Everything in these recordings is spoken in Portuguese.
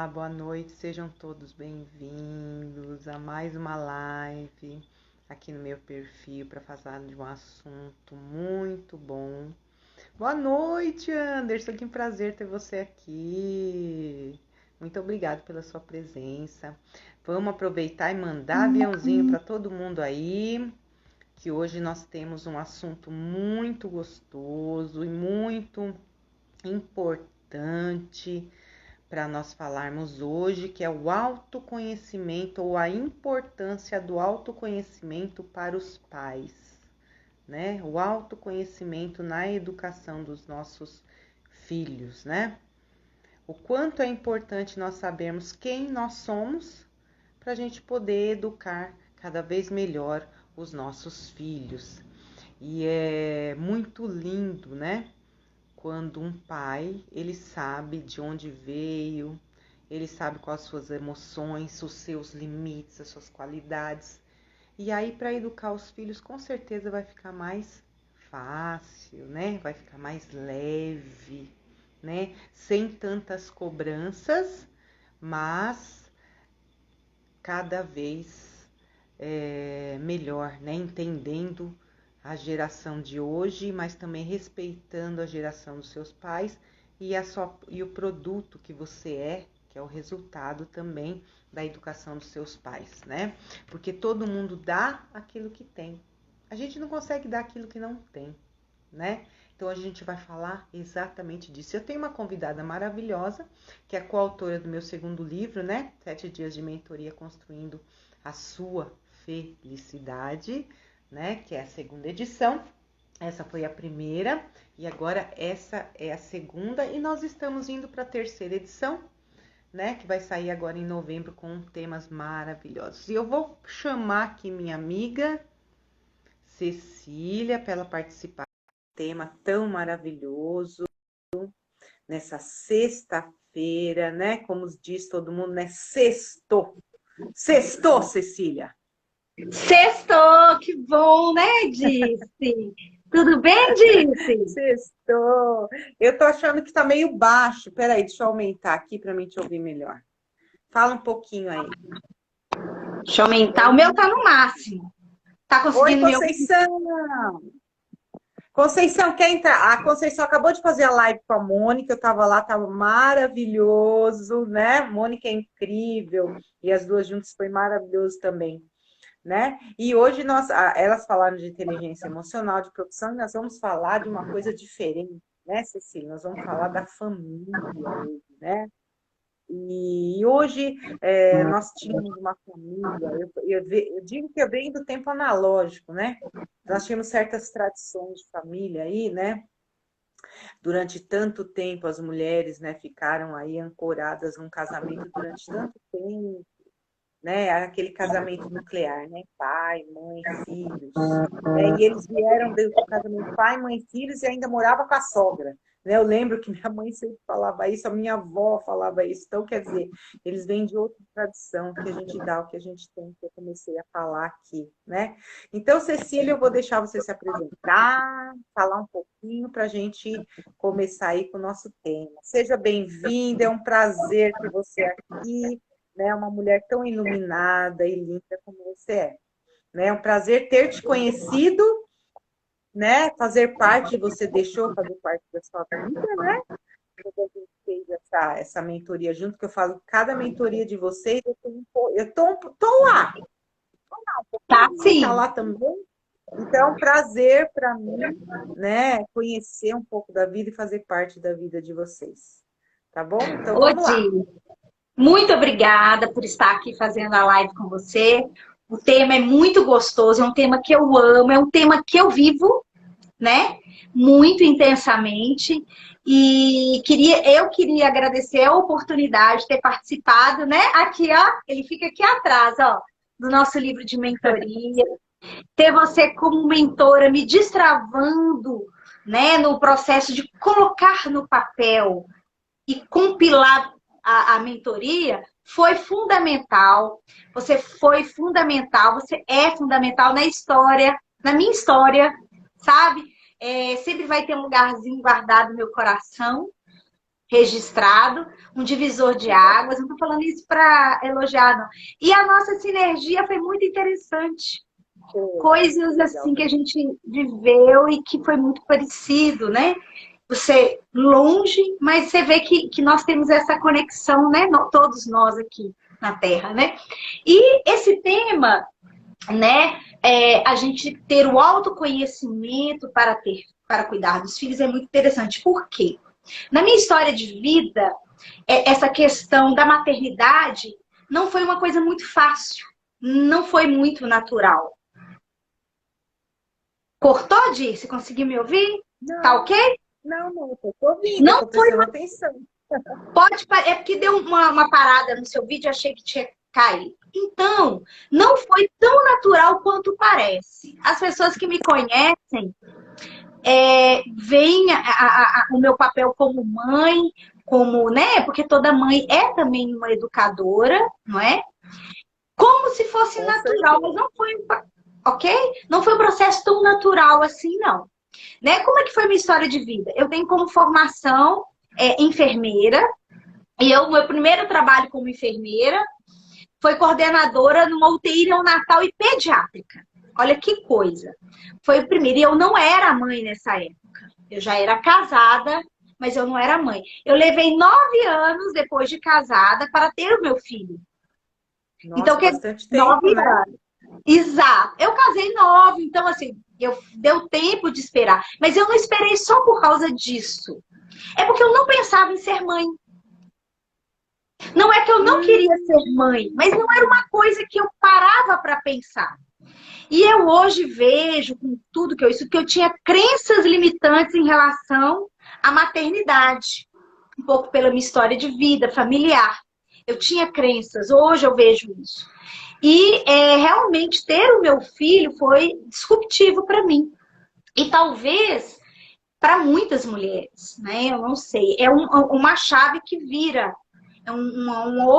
Olá, boa noite, sejam todos bem-vindos a mais uma live aqui no meu perfil para falar de um assunto muito bom. Boa noite, Anderson, que prazer ter você aqui. Muito obrigado pela sua presença. Vamos aproveitar e mandar aviãozinho para todo mundo aí, que hoje nós temos um assunto muito gostoso e muito importante para nós falarmos hoje, que é o autoconhecimento ou a importância do autoconhecimento para os pais, né? O autoconhecimento na educação dos nossos filhos, né? O quanto é importante nós sabermos quem nós somos para a gente poder educar cada vez melhor os nossos filhos. E é muito lindo, né? Quando um pai, ele sabe de onde veio, ele sabe quais as suas emoções, os seus limites, as suas qualidades. E aí, para educar os filhos, com certeza vai ficar mais fácil, né? Vai ficar mais leve, né? Sem tantas cobranças, mas cada vez melhor, né? Entendendo a geração de hoje, mas também respeitando a geração dos seus pais e o produto que você é, que é o resultado também da educação dos seus pais, né? Porque todo mundo dá aquilo que tem. A gente não consegue dar aquilo que não tem, né? Então a gente vai falar exatamente disso. Eu tenho uma convidada maravilhosa, que é coautora do meu segundo livro, né? 7 dias de mentoria construindo a sua felicidade, né? Que é a segunda edição. Essa foi a primeira e agora essa é a segunda e nós estamos indo para a terceira edição, né? Que vai sair agora em novembro com temas maravilhosos. E eu vou chamar aqui minha amiga Cecília para ela participar do tema tão maravilhoso nessa sexta-feira, né? Como diz todo mundo, né? Sextou. Sextou, Cecília. Sextou, que bom, né, Disse? Tudo bem, Disse? Sextou. Eu tô achando que tá meio baixo. Peraí, deixa eu aumentar aqui para mim te ouvir melhor. Fala um pouquinho aí. Deixa eu aumentar. O meu tá no máximo. Tá Oi, conseguindo me ouvir? Conceição! Conceição, quer entrar? A Conceição acabou de fazer a live com a Mônica, eu tava lá, tava maravilhoso, né? Mônica é incrível, e as duas juntas foi maravilhoso também, né? E hoje elas falaram de inteligência emocional, de profissão, e nós vamos falar de uma coisa diferente, né, Cecília? Nós vamos falar da família hoje, né? E hoje nós tínhamos uma família, eu digo que eu venho do tempo analógico, né? Nós tínhamos certas tradições de família aí, né? Durante tanto tempo as mulheres, né, ficaram aí ancoradas num casamento durante tanto tempo, né? Aquele casamento nuclear, né? Pai, mãe, filhos. Né? E eles vieram do casamento pai, mãe, filhos e ainda morava com a sogra. Né? Eu lembro que minha mãe sempre falava isso, a minha avó falava isso. Então, quer dizer, eles vêm de outra tradição, que a gente dá o que a gente tem, que eu comecei a falar aqui, né? Então, Cecília, eu vou deixar você se apresentar, falar um pouquinho para a gente começar aí com o nosso tema. Seja bem-vinda, é um prazer ter você aqui, né? Uma mulher tão iluminada e linda como você é. Né? É um prazer ter te conhecido, né? Fazer parte, você deixou fazer parte da sua vida, né? Quando a gente fez essa mentoria junto, que eu falo, cada mentoria de vocês, tô lá, Tá, você tá sim. lá também. Então, é um prazer para mim, né? Conhecer um pouco da vida e fazer parte da vida de vocês. Tá bom? Então, Ô, vamos lá. Disse, muito obrigada por estar aqui fazendo a live com você. O tema é muito gostoso, é um tema que eu amo, é um tema que eu vivo, né? Muito intensamente. E eu queria agradecer a oportunidade de ter participado, né? Aqui, ó, ele fica aqui atrás, ó, do nosso livro de mentoria. Ter você como mentora me destravando, né, no processo de colocar no papel e compilar a mentoria foi fundamental. Você foi fundamental, você é fundamental na história, na minha história, sabe? Sempre vai ter um lugarzinho guardado no meu coração, registrado, um divisor de águas. Não estou falando isso para elogiar, não. E a nossa sinergia foi muito interessante. Coisas assim que a gente viveu e que foi muito parecido, né? Você longe, mas você vê que nós temos essa conexão, né? Todos nós aqui na Terra, né? E esse tema, né? A gente ter o autoconhecimento para cuidar dos filhos é muito interessante. Por quê? Na minha história de vida, essa questão da maternidade não foi uma coisa muito fácil, não foi muito natural. Cortou, Di? Você conseguiu me ouvir? Não, tá ok? não, tô ouvindo, não tô prestando atenção. É porque deu uma parada no seu vídeo, achei que tinha caído. Então, não foi tão natural quanto parece. As pessoas que me conhecem veem o meu papel como mãe, como, né? Porque toda mãe é também uma educadora, não é? Como se fosse Com natural, certeza. mas não foi, ok? Não foi um processo tão natural assim, não. Né? Como é que foi minha história de vida? Eu tenho como formação enfermeira, e meu primeiro trabalho como enfermeira foi coordenadora numa UTI neonatal e pediátrica. Olha que coisa. Foi o primeiro. E eu não era mãe nessa época. Eu já era casada, mas eu não era mãe. Eu levei 9 anos depois de casada para ter o meu filho. Nossa, então, bastante tempo, 9 né? anos. Exato. Eu casei 9, então assim, deu tempo de esperar. Mas eu não esperei só por causa disso. É porque eu não pensava em ser mãe. Não é que eu não queria ser mãe, mas não era uma coisa que eu parava para pensar. E eu hoje vejo, com tudo que eu tinha crenças limitantes em relação à maternidade. Um pouco pela minha história de vida familiar. Eu tinha crenças, hoje eu vejo isso. E realmente ter o meu filho foi disruptivo para mim. E talvez para muitas mulheres, né? Eu não sei. É uma chave que vira. É uma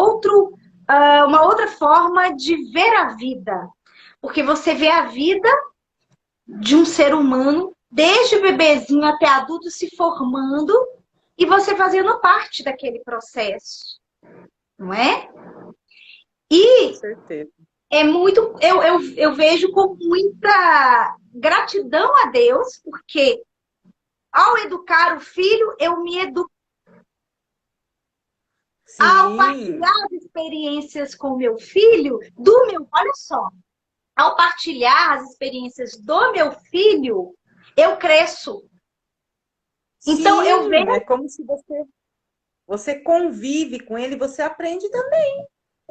outra forma de ver a vida. Porque você vê a vida de um ser humano, desde o bebezinho até adulto, se formando e você fazendo parte daquele processo. Não é? E Com certeza. é muito. Eu vejo com muita gratidão a Deus, porque ao educar o filho, eu me educo. Sim. Ao partilhar as experiências com o meu filho, olha só, ao partilhar as experiências do meu filho, eu cresço. Então Sim, eu vejo. é como se você convive com ele, você aprende também.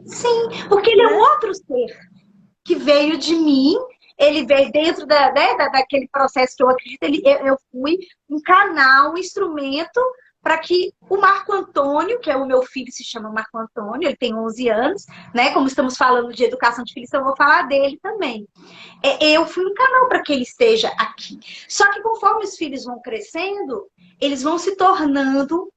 Sim, porque ele é um outro ser que veio de mim. Ele veio dentro daquele processo que eu acredito. Eu fui um canal, um instrumento para que o Marco Antônio, que é o meu filho, se chama Marco Antônio, ele tem 11 anos, né? Como estamos falando de educação de filhos, então eu vou falar dele também. Eu fui um canal para que ele esteja aqui. Só que conforme os filhos vão crescendo, eles vão se tornando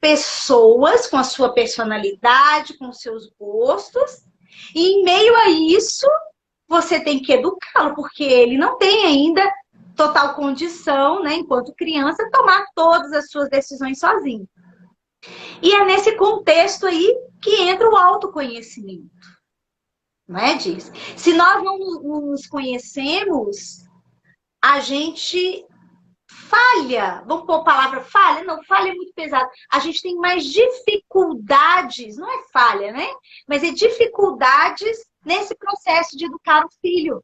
pessoas com a sua personalidade, com os seus gostos, e em meio a isso, você tem que educá-lo, porque ele não tem ainda total condição, né, enquanto criança, tomar todas as suas decisões sozinho. E é nesse contexto aí que entra o autoconhecimento. Não é, Diz? Se nós não nos conhecemos, a gente falha. Vamos pôr a palavra falha? Não, falha é muito pesado. A gente tem mais dificuldades, não é falha, né? Mas é dificuldades nesse processo de educar o filho.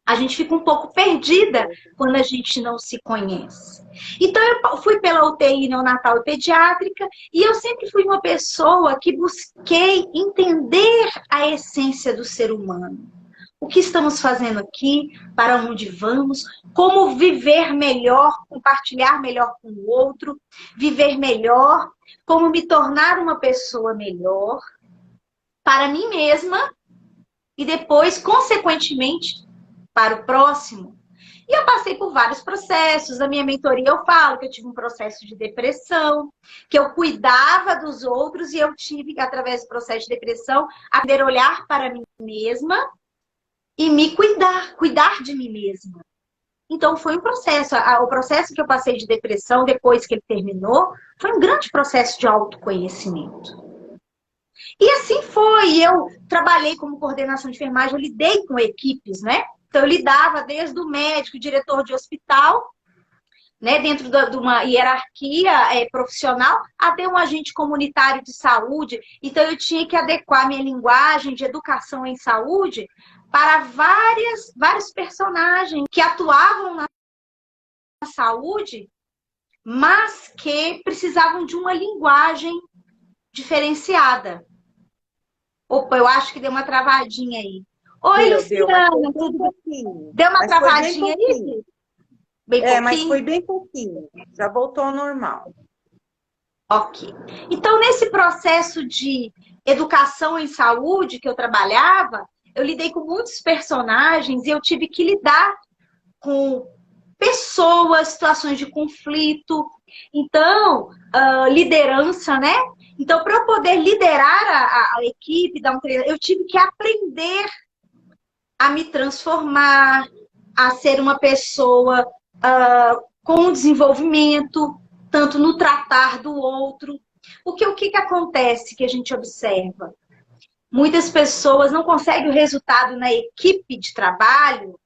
A gente fica um pouco perdida quando a gente não se conhece. Então, eu fui pela UTI neonatal e pediátrica e eu sempre fui uma pessoa que busquei entender a essência do ser humano. O que estamos fazendo aqui, para onde vamos, como viver melhor, compartilhar melhor com o outro, viver melhor, como me tornar uma pessoa melhor para mim mesma e depois, consequentemente, para o próximo. E eu passei por vários processos. Na minha mentoria eu falo que eu tive um processo de depressão, que eu cuidava dos outros e eu tive, através do processo de depressão, aprender a olhar para mim mesma e me cuidar de mim mesma. Então, foi um processo. O processo que eu passei de depressão depois que ele terminou foi um grande processo de autoconhecimento. E assim foi. Eu trabalhei como coordenação de enfermagem, eu lidei com equipes, né? Então, eu lidava desde o médico, diretor de hospital, né, dentro de uma hierarquia profissional, até um agente comunitário de saúde. Então, eu tinha que adequar minha linguagem de educação em saúde para vários personagens que atuavam na saúde, mas que precisavam de uma linguagem diferenciada. Opa, eu acho que deu uma travadinha aí. Oi, Luciana, tudo bem? Deu uma travadinha aí? Bem pouquinho. Mas foi bem pouquinho. Já voltou ao normal. Ok. Então, nesse processo de educação em saúde que eu trabalhava, eu lidei com muitos personagens e eu tive que lidar com pessoas, situações de conflito. Então, liderança, né? Então, para eu poder liderar a equipe, dar um treino, eu tive que aprender a me transformar, a ser uma pessoa com desenvolvimento, tanto no tratar do outro. O que acontece que a gente observa? Muitas pessoas não conseguem o resultado na equipe de trabalho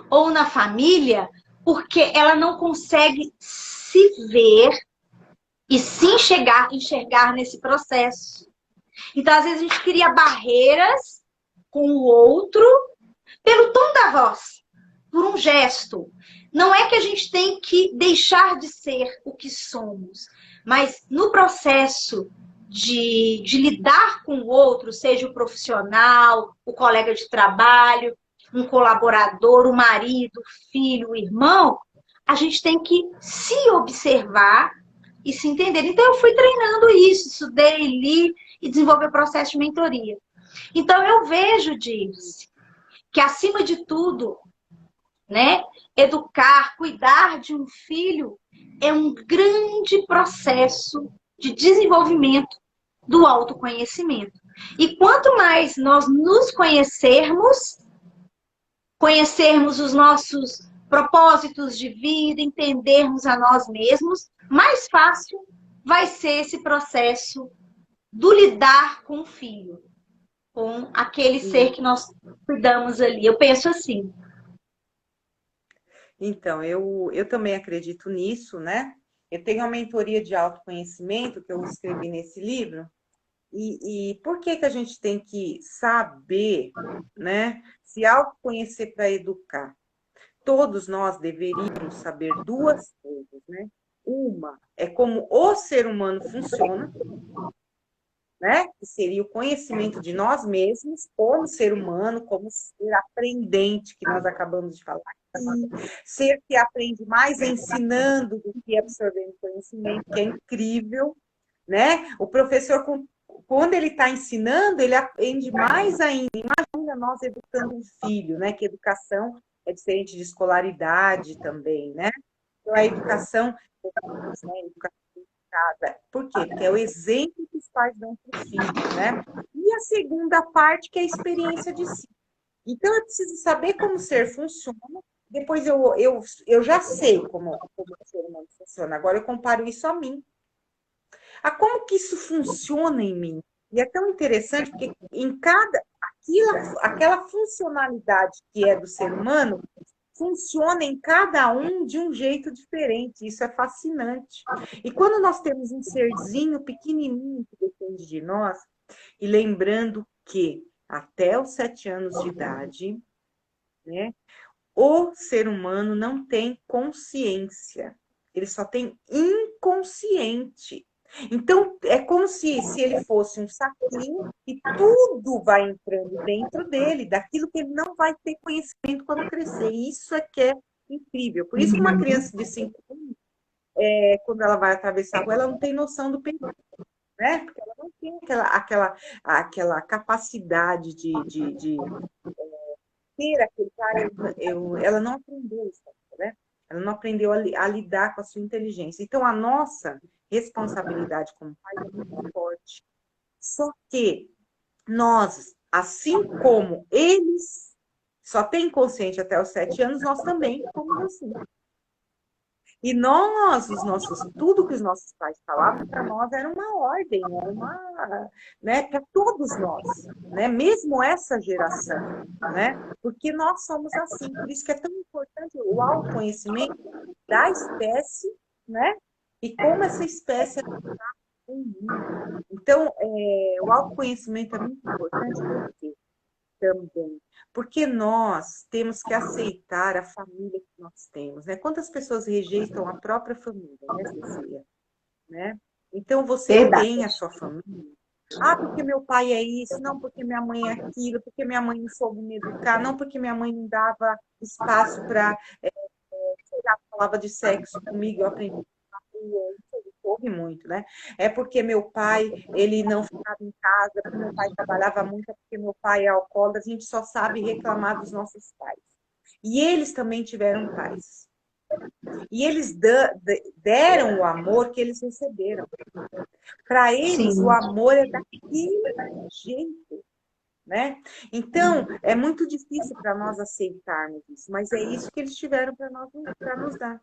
ou na família porque ela não consegue se ver e se enxergar nesse processo. Então, às vezes, a gente cria barreiras com o outro pelo tom da voz, por um gesto. Não é que a gente tem que deixar de ser o que somos, mas no processo de lidar com o outro, seja o profissional, o colega de trabalho, um colaborador, o marido, o filho, o irmão, a gente tem que se observar e se entender. Então, eu fui treinando isso, estudei, li e desenvolvi o processo de mentoria. Então, eu vejo, Dirce, que acima de tudo, né, educar, cuidar de um filho é um grande processo de desenvolvimento do autoconhecimento. E quanto mais nós nos conhecermos os nossos propósitos de vida, entendermos a nós mesmos, mais fácil vai ser esse processo do lidar com o filho, com aquele ser que nós cuidamos ali. Eu penso assim. Então, eu também acredito nisso, né? Eu tenho a mentoria de autoconhecimento que eu escrevi nesse livro. E por que a gente tem que saber, né? Se autoconhecer para educar? Todos nós deveríamos saber duas coisas, né? Uma é como o ser humano funciona, né? Que seria o conhecimento de nós mesmos, como ser humano, como ser aprendente, que nós acabamos de falar. Ser que aprende mais ensinando do que absorvendo conhecimento, que é incrível, né? O professor, quando ele está ensinando, ele aprende mais ainda. Imagina nós educando um filho, né? Que educação é diferente de escolaridade também, né? Então, a educação, né? Educação casa. Por quê? Porque é o exemplo que os pais dão para o filho, né? E a segunda parte, que é a experiência de si. Então, eu preciso saber como o ser funciona. Depois eu já sei como o ser humano funciona. Agora eu comparo isso a mim. A como que isso funciona em mim? E é tão interessante porque em aquela funcionalidade que é do ser humano funciona em cada um de um jeito diferente. Isso é fascinante. E quando nós temos um serzinho pequenininho que depende de nós, e lembrando que até os 7 anos de idade, né, o ser humano não tem consciência. Ele só tem inconsciente. Então, é como se ele fosse um saquinho e tudo vai entrando dentro dele, daquilo que ele não vai ter conhecimento quando crescer. Isso é que é incrível. Por isso que uma criança de 5 anos, quando ela vai atravessar a rua, ela não tem noção do perigo, né? Porque ela não tem aquela capacidade de ter aquele cara, ela não aprendeu isso, né? Ela não aprendeu a lidar com a sua inteligência. Então, a nossa responsabilidade como pai é muito forte. Só que nós, assim como eles só tem inconsciente até os 7 anos, nós também fomos assim. E nós, tudo que os nossos pais falavam para nós era uma ordem, era uma, né, para todos nós, né, mesmo essa geração, né, porque nós somos assim, por isso que é tão importante o autoconhecimento da espécie, né, e como essa espécie é em mim. Então, o autoconhecimento é muito importante porque também. Porque nós temos que aceitar a família que nós temos, né? Quantas pessoas rejeitam a própria família, né, Cecília? Né? Então, você Verdade. tem a sua família. Ah, porque meu pai é isso, não porque minha mãe é aquilo, porque minha mãe não soube me educar, não porque minha mãe não dava espaço para, sei lá, falava de sexo comigo, eu aprendi ouve muito, né? É porque meu pai, ele não ficava em casa, porque meu pai trabalhava muito, é porque meu pai é alcoólatra, a gente só sabe reclamar dos nossos pais. E eles também tiveram pais. E eles deram o amor que eles receberam. Para eles, Sim. o amor é daquele jeito, né? Então, é muito difícil para nós aceitarmos isso, mas é isso que eles tiveram para nos dar.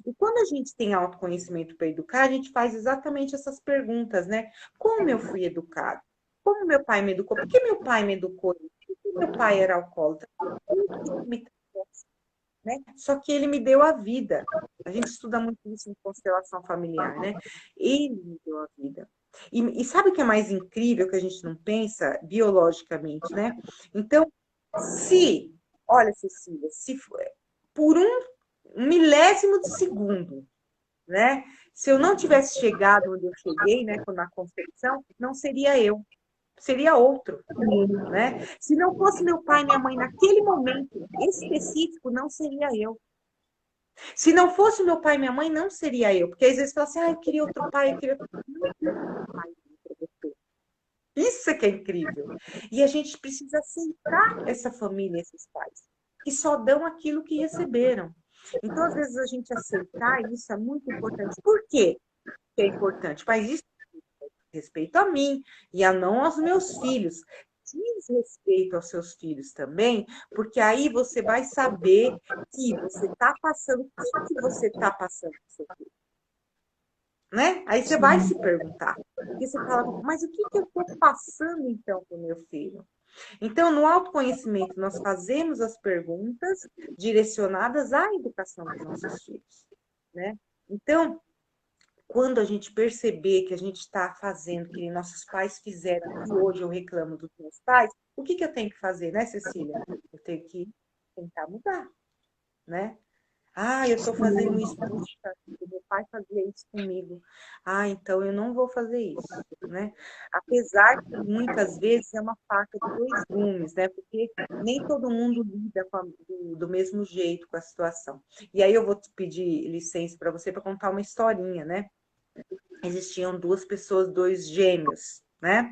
E quando a gente tem autoconhecimento para educar, a gente faz exatamente essas perguntas, né? Como eu fui educado? Como meu pai me educou? Por que meu pai me educou? Por que meu pai era alcoólatra? Né? Só que ele me deu a vida. A gente estuda muito isso em constelação familiar, né? Ele me deu a vida. E sabe o que é mais incrível que a gente não pensa biologicamente, né? Então, olha, Cecília, se por um milésimo de segundo, né? Se eu não tivesse chegado onde eu cheguei, né, na concepção, não seria eu, seria outro, né? Se não fosse meu pai e minha mãe naquele momento específico, não seria eu. Se não fosse meu pai e minha mãe, não seria eu. Porque às vezes fala assim, eu queria outro pai, eu queria outro pai. Isso é que é incrível. E a gente precisa aceitar essa família, esses pais, que só dão aquilo que receberam. Então, às vezes, a gente aceitar isso é muito importante. Por quê que é importante? Mas isso respeito a mim e a não aos meus filhos. Diz respeito aos seus filhos também, porque aí você vai saber que você está passando, o que você está passando com seu filho. Né? Aí você vai se perguntar. Porque você fala, mas o que eu estou passando então com o meu filho? Então, no autoconhecimento, nós fazemos as perguntas direcionadas à educação dos nossos filhos. Né? Então, quando a gente perceber que a gente está fazendo o que nossos pais fizeram, e hoje eu reclamo dos meus pais, o que eu tenho que fazer, né, Cecília? Eu tenho que tentar mudar, né? Ah, eu estou fazendo isso, puxa, meu pai fazia isso comigo. Ah, então eu não vou fazer isso, né? Apesar que muitas vezes é uma faca de dois gumes, né? Porque nem todo mundo lida do mesmo jeito com a situação. E aí eu vou te pedir licença para você para contar uma historinha, né? Existiam duas pessoas, dois gêmeos, né?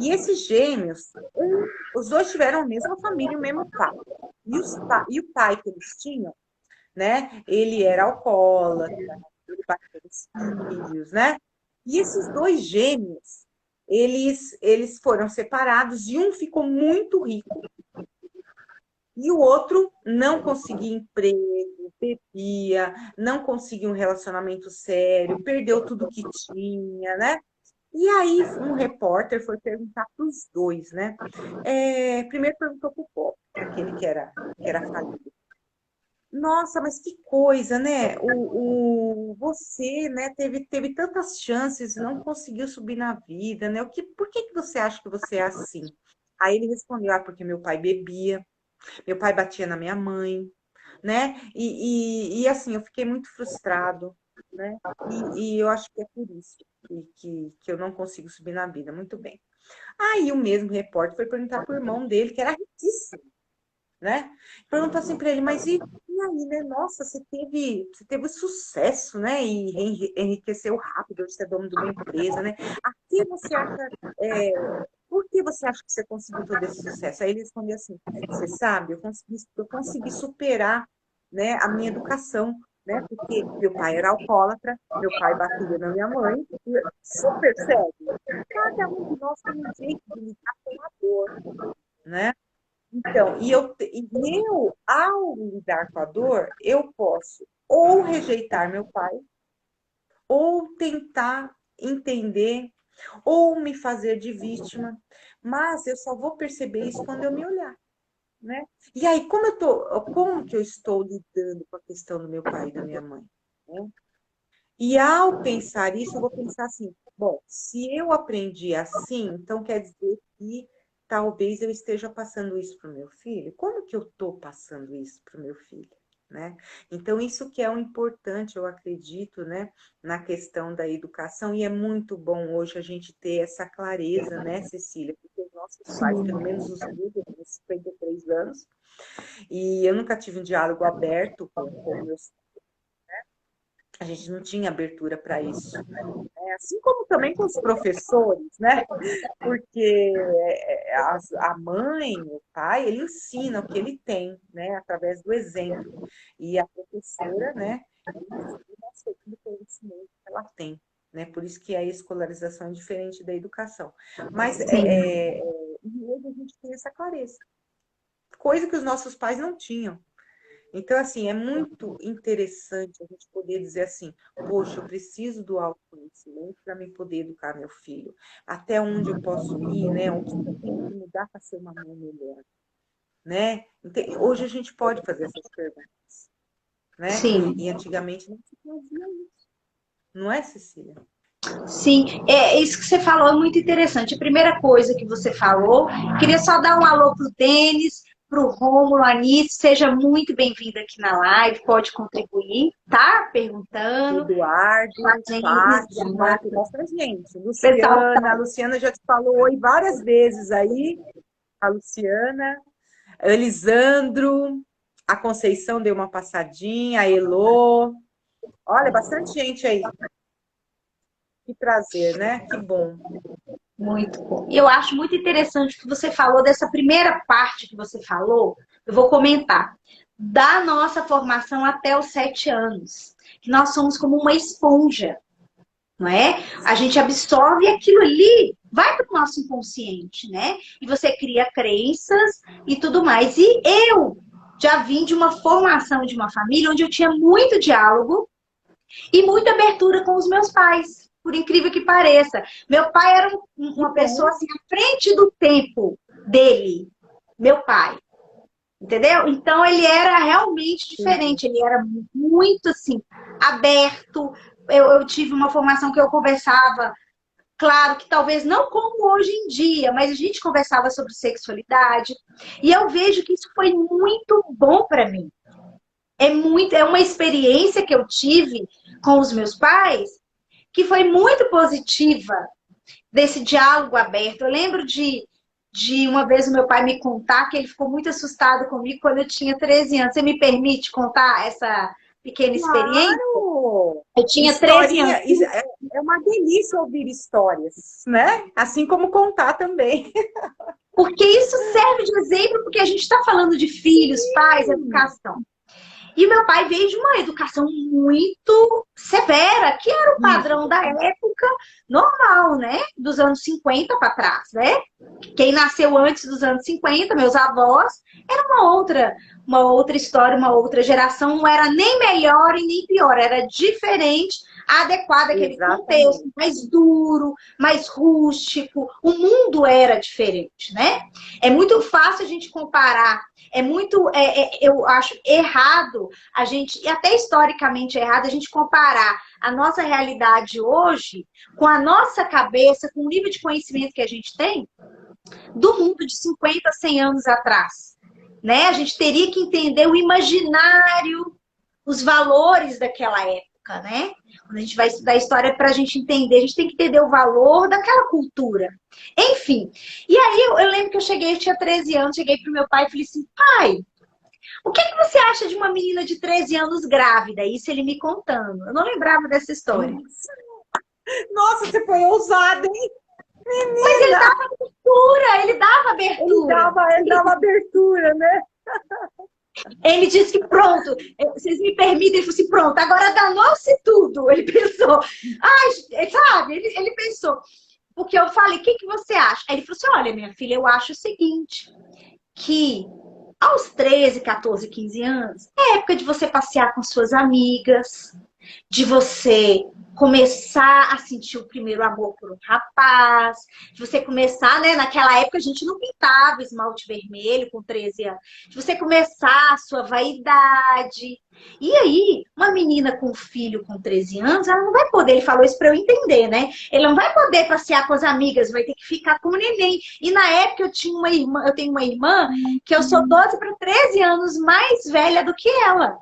E esses gêmeos, os dois tiveram a mesma família, o mesmo pai. E o pai que eles tinham, né? Ele era alcoólatra, ele batia nos filhos, né? E esses dois gêmeos, eles foram separados e um ficou muito rico e o outro não conseguia emprego, bebia, não conseguia um relacionamento sério, perdeu tudo que tinha, né? E aí um repórter foi perguntar para os dois, né? Primeiro perguntou para o pobre, aquele que era falido. Nossa, mas que coisa, né? Você, né, teve tantas chances e não conseguiu subir na vida, né? Por que você acha que você é assim? Aí ele respondeu, porque meu pai bebia, meu pai batia na minha mãe, né? E assim, eu fiquei muito frustrado, né? E eu acho que é por isso que eu não consigo subir na vida. Muito bem. Aí o mesmo repórter foi perguntar para o irmão dele, que era riquíssimo, né? Perguntou assim para ele, mas e aí, né? Nossa, você teve sucesso, né? E enriqueceu rápido, você é dono de uma empresa, né? Aqui você acha, por que você acha que você conseguiu todo esse sucesso? Aí ele respondeu assim, você sabe, eu consegui superar, né, a minha educação, né? Porque meu pai era alcoólatra, meu pai batia na minha mãe, e você percebe? Cada um de nós tem um jeito de lidar com a dor, né? Então, ao lidar com a dor, eu posso ou rejeitar meu pai, ou tentar entender, ou me fazer de vítima, mas eu só vou perceber isso quando eu me olhar, né? E aí, como que eu estou lidando com a questão do meu pai e da minha mãe, né? E ao pensar isso, eu vou pensar assim: bom, se eu aprendi assim, então quer dizer que talvez eu esteja passando isso para o meu filho. Como que eu estou passando isso para o meu filho? Né? Então, isso que é o importante, eu acredito, né, na questão da educação, e é muito bom hoje a gente ter essa clareza, né, Cecília? Porque os nossos pais, pelo menos os meus, eu tenho 53 anos, e eu nunca tive um diálogo aberto com meus. A gente não tinha abertura para isso. Assim como também com os professores, né? Porque a mãe, o pai, ele ensina o que ele tem, né? Através do exemplo. E a professora, né? Ensina segundo o conhecimento que ela tem. Né? Por isso que a escolarização é diferente da educação. Mas Sim, hoje a gente tem essa clareza. Coisa que os nossos pais não tinham. Então, assim, é muito interessante a gente poder dizer assim: poxa, eu preciso do autoconhecimento para me poder educar meu filho. Até onde eu posso ir, né? O que eu tenho que mudar para ser uma mãe melhor, né? Hoje a gente pode fazer essas perguntas, né? sim. E antigamente não se fazia isso, não é, Cecília? Sim, isso que você falou é muito interessante. A primeira coisa que você falou, queria só dar um alô pro Denis, pro Rômulo, Anice, seja muito bem-vindo aqui na live, pode contribuir, tá? Perguntando. Eduardo, Fátima, tem Exato. bastante gente. Pessoal, A Luciana já te falou oi várias vezes aí, a Luciana. Elisandro, a Conceição deu uma passadinha, a Elô. Olha, bastante gente aí. Que prazer, né? Que bom. muito bom. E eu acho muito interessante o que você falou dessa primeira parte que você falou, eu vou comentar, da nossa formação até os 7 anos, que nós somos como uma esponja. Não é? A gente absorve aquilo ali, vai para o nosso inconsciente, né? E você cria crenças e tudo mais. E eu já vim de uma formação de uma família onde eu tinha muito diálogo e muita abertura com os meus pais. Por incrível que pareça. Meu pai era Que uma pessoa bom. assim, à frente do tempo dele. Meu pai. Entendeu? Então ele era realmente Entendi. diferente. Ele era muito assim, aberto. Eu tive uma formação que eu conversava. Claro que talvez não como hoje em dia, mas a gente conversava sobre sexualidade. E eu vejo que isso foi muito bom para mim. É uma experiência que eu tive com os meus pais que foi muito positiva desse diálogo aberto. Eu lembro de uma vez o meu pai me contar que ele ficou muito assustado comigo quando eu tinha 13 anos. Você me permite contar essa pequena experiência? Claro! Eu tinha 13 anos. Historinha, é uma delícia ouvir histórias, né? Assim como contar também. Porque isso serve de exemplo, porque a gente está falando de filhos, pais, educação. E meu pai veio de uma educação muito severa, que era o padrão Rígido. da época normal, né? Dos anos 50 para trás, né? Quem nasceu antes dos anos 50, meus avós, era uma outra história, uma outra geração, não era nem melhor e nem pior, era diferente, adequada àquele contexto, Exatamente. mais duro, mais rústico. O mundo era diferente, né? É muito fácil a gente comparar, eu acho errado a gente, e até historicamente errado, a gente comparar a nossa realidade hoje com a nossa cabeça, com o nível de conhecimento que a gente tem do mundo de 50, 100 anos atrás. Né? A gente teria que entender o imaginário, os valores daquela época, né? Quando a gente vai estudar história para a gente entender, a gente tem que entender o valor daquela cultura. Enfim, e aí eu lembro que eu tinha 13 anos, cheguei pro meu pai e falei assim, pai, o que você acha de uma menina de 13 anos grávida? Isso ele me contando. Eu não lembrava dessa história. Nossa, você foi ousada, hein, Mas menina? ele dava abertura. Ele dava abertura, né? Ele disse que pronto, vocês me permitem, ele falou assim, pronto, agora danou-se tudo. Ele pensou, sabe, ele pensou, porque eu falei, o que você acha? Aí ele falou assim, olha, minha filha, eu acho o seguinte, que aos 13, 14, 15 anos, é época de você passear com suas amigas, de você começar a sentir o primeiro amor por um rapaz, de você começar, né? Naquela época a gente não pintava esmalte vermelho com 13 anos, de você começar a sua vaidade. E aí, uma menina com filho com 13 anos, ela não vai poder, ele falou isso para eu entender, né? Ele não vai poder passear com as amigas, vai ter que ficar com o neném. E na época eu tinha uma irmã, eu tenho uma irmã que eu sou 12 para 13 anos mais velha do que ela.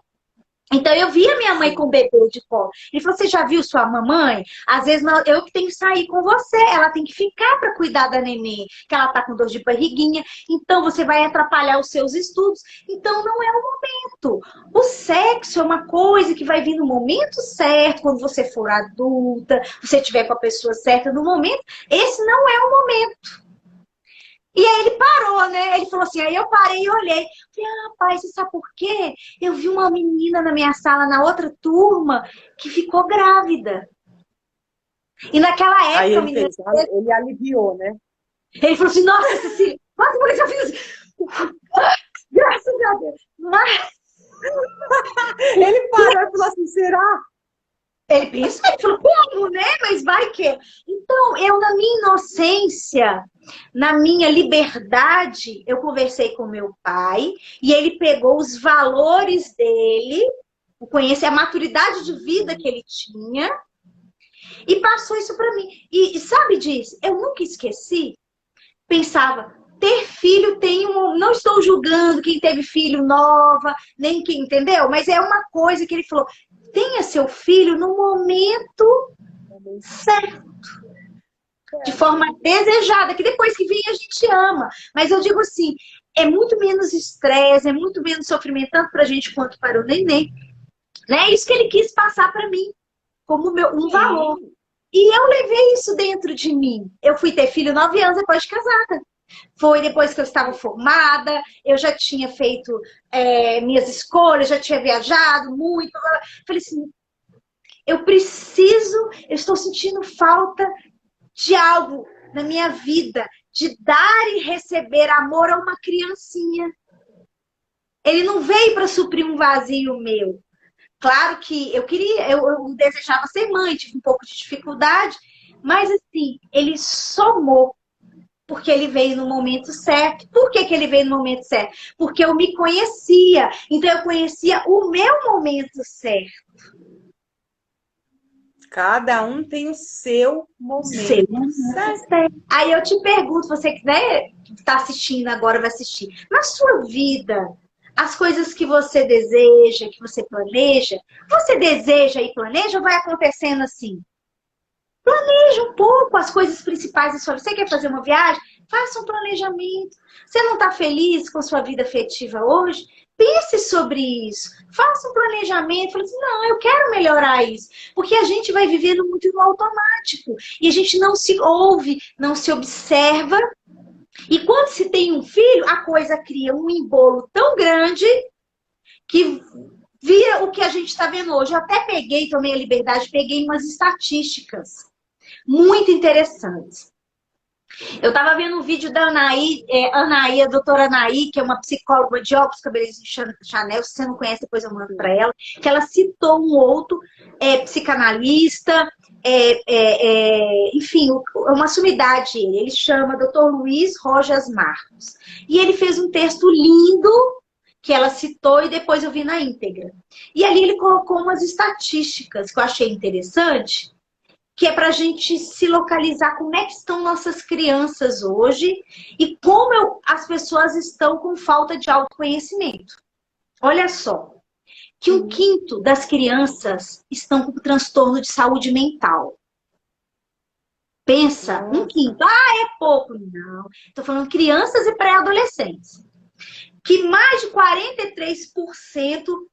Então, eu via minha mãe com o bebê de colo. Ele falou, você já viu sua mamãe? Às vezes, eu que tenho que sair com você. Ela tem que ficar para cuidar da neném, que ela tá com dor de barriguinha. Então, você vai atrapalhar os seus estudos. Então, não é o momento. O sexo é uma coisa que vai vir no momento certo, quando você for adulta, você estiver com a pessoa certa no momento. Esse não é o momento. E aí ele parou, né? Ele falou assim, aí eu parei e olhei. Falei, ah, pai, você sabe por quê? Eu vi uma menina na minha sala, na outra turma, que ficou grávida. E naquela época, Aí a ele, menina... ele aliviou, né? Ele falou assim, nossa, Cecília, quase por isso eu fiz... Graças a Deus. Mas... Ele parou e falou assim, será? Ele pensou, ele falou, como, né? Mas vai que... Então, eu, na minha inocência, na minha liberdade, eu conversei com meu pai e ele pegou os valores dele, o conhecer a maturidade de vida que ele tinha e passou isso para mim. E sabe disso? Eu nunca esqueci. Pensava, ter filho tem um... Não estou julgando quem teve filho nova, nem quem, entendeu? Mas é uma coisa que ele falou, tenha seu filho no momento certo. De forma desejada, que depois que vem a gente ama. Mas eu digo assim, é muito menos estresse, é muito menos sofrimento, tanto para a gente quanto para o neném. Né? Isso que ele quis passar para mim, como um valor. E eu levei isso dentro de mim. Eu fui ter filho 9 anos depois de casada. Foi depois que eu estava formada, eu já tinha feito minhas escolhas, já tinha viajado muito. Falei assim, eu estou sentindo falta de algo na minha vida, de dar e receber amor a uma criancinha. Ele não veio para suprir um vazio meu. Claro que eu desejava ser mãe, tive um pouco de dificuldade, mas assim, ele somou, porque ele veio no momento certo. Por que ele veio no momento certo? Porque eu me conhecia, então eu conhecia o meu momento certo. Cada um tem o seu momento. Certo. Aí eu te pergunto, você que está assistindo agora, vai assistir. Na sua vida, as coisas que você deseja, que você deseja e planeja ou vai acontecendo assim? Planeja um pouco as coisas principais da sua vida. Você quer fazer uma viagem? Faça um planejamento. Você não está feliz com sua vida afetiva hoje? Pense sobre isso. Faça um planejamento. Fala assim, não, eu quero melhorar isso. Porque a gente vai vivendo muito no automático. E a gente não se ouve, não se observa. E quando se tem um filho, a coisa cria um embolo tão grande que vira o que a gente está vendo hoje. Eu até tomei a liberdade, peguei umas estatísticas muito interessantes. Eu estava vendo um vídeo da Anaí, a doutora Anaí, que é uma psicóloga de óculos, cabelos de Chanel, se você não conhece, depois eu mando para ela, que ela citou um outro psicanalista, enfim, uma sumidade, ele chama Dr. Luiz Rojas Marcos. E ele fez um texto lindo, que ela citou e depois eu vi na íntegra. E ali ele colocou umas estatísticas que eu achei interessante, que é para a gente se localizar como é que estão nossas crianças hoje e como as pessoas estão com falta de autoconhecimento. Olha só, que 1/5 das crianças estão com transtorno de saúde mental. Pensa, 1/5. Ah, é pouco. Não, estou falando crianças e pré-adolescentes. Que mais de 43%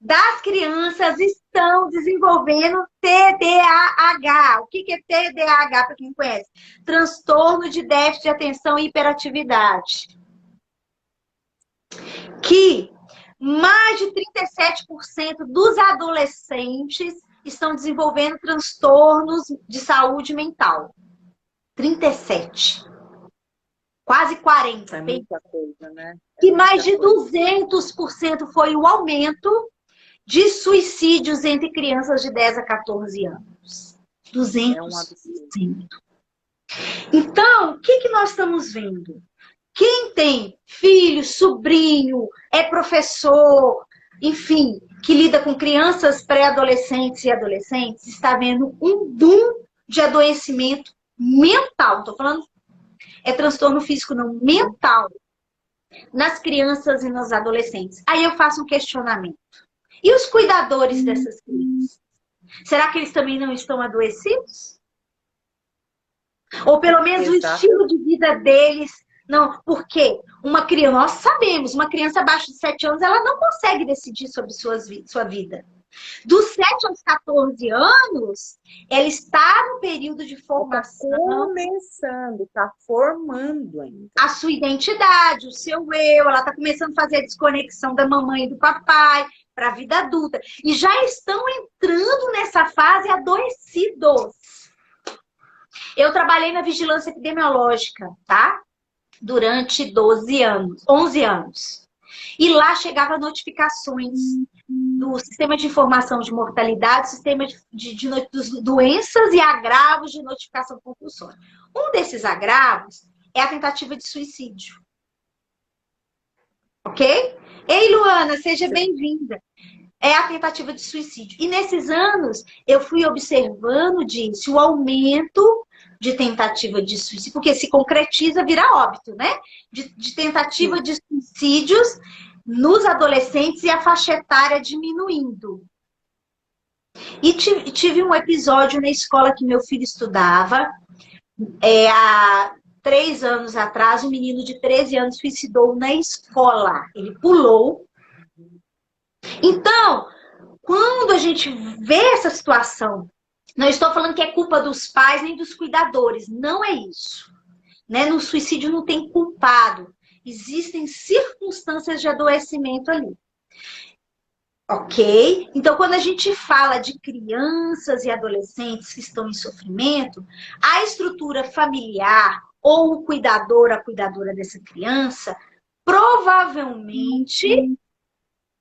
das crianças estão desenvolvendo TDAH. O que é TDAH, para quem conhece? Transtorno de déficit de atenção e hiperatividade. Que mais de 37% dos adolescentes estão desenvolvendo transtornos de saúde mental. 37%. Quase 40%. É muita coisa, né? E mais de 200% foi o aumento de suicídios entre crianças de 10 a 14 anos. 200%. É um absurdo. Então, o que nós estamos vendo? Quem tem filho, sobrinho, é professor, enfim, que lida com crianças pré-adolescentes e adolescentes, está vendo um boom de adoecimento mental. Estou falando, é transtorno físico, não, mental, nas crianças e nos adolescentes. Aí eu faço um questionamento. E os cuidadores dessas crianças? Será que eles também não estão adoecidos? Ou pelo menos o estilo de vida deles. Não, porque uma criança, nós sabemos, uma criança abaixo de 7 anos, ela não consegue decidir sobre sua vida. Dos 7 aos 14 anos, ela está no período de formação. Está começando, está formando ainda. A sua identidade, o seu eu, ela está começando a fazer a desconexão da mamãe e do papai para a vida adulta. E já estão entrando nessa fase adoecidos. Eu trabalhei na vigilância epidemiológica, tá? Durante 11 anos. E lá chegava notificações do sistema de informação de mortalidade, sistema de doenças e agravos de notificação compulsória. Um desses agravos é a tentativa de suicídio. Ok? Ei, Luana, seja bem-vinda. É a tentativa de suicídio. E nesses anos, eu fui observando disso, o aumento de tentativa de suicídio, porque se concretiza, vira óbito, né? De tentativa de suicídios nos adolescentes e a faixa etária diminuindo. E tive um episódio na escola que meu filho estudava, há 3 anos atrás, um menino de 13 anos suicidou na escola. Ele pulou. Então, quando a gente vê essa situação, não estou falando que é culpa dos pais nem dos cuidadores, não é isso. Né? No suicídio não tem culpado. Existem circunstâncias de adoecimento ali. Ok? Então, quando a gente fala de crianças e adolescentes que estão em sofrimento, a estrutura familiar ou o cuidador, a cuidadora dessa criança, provavelmente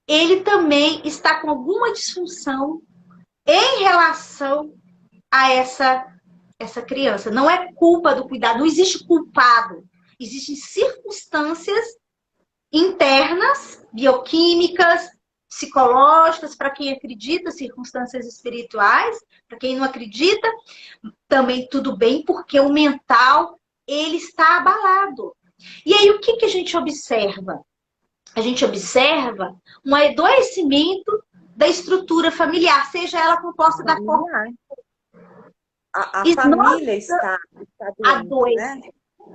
ele também está com alguma disfunção em relação a essa criança. Não é culpa do cuidado, não existe culpado. Existem circunstâncias internas, bioquímicas, psicológicas, para quem acredita, circunstâncias espirituais, para quem não acredita, também tudo bem, porque o mental, ele está abalado. E aí, o que a gente observa? A gente observa um adoecimento da estrutura familiar, seja ela composta da forma. A família está doente, né?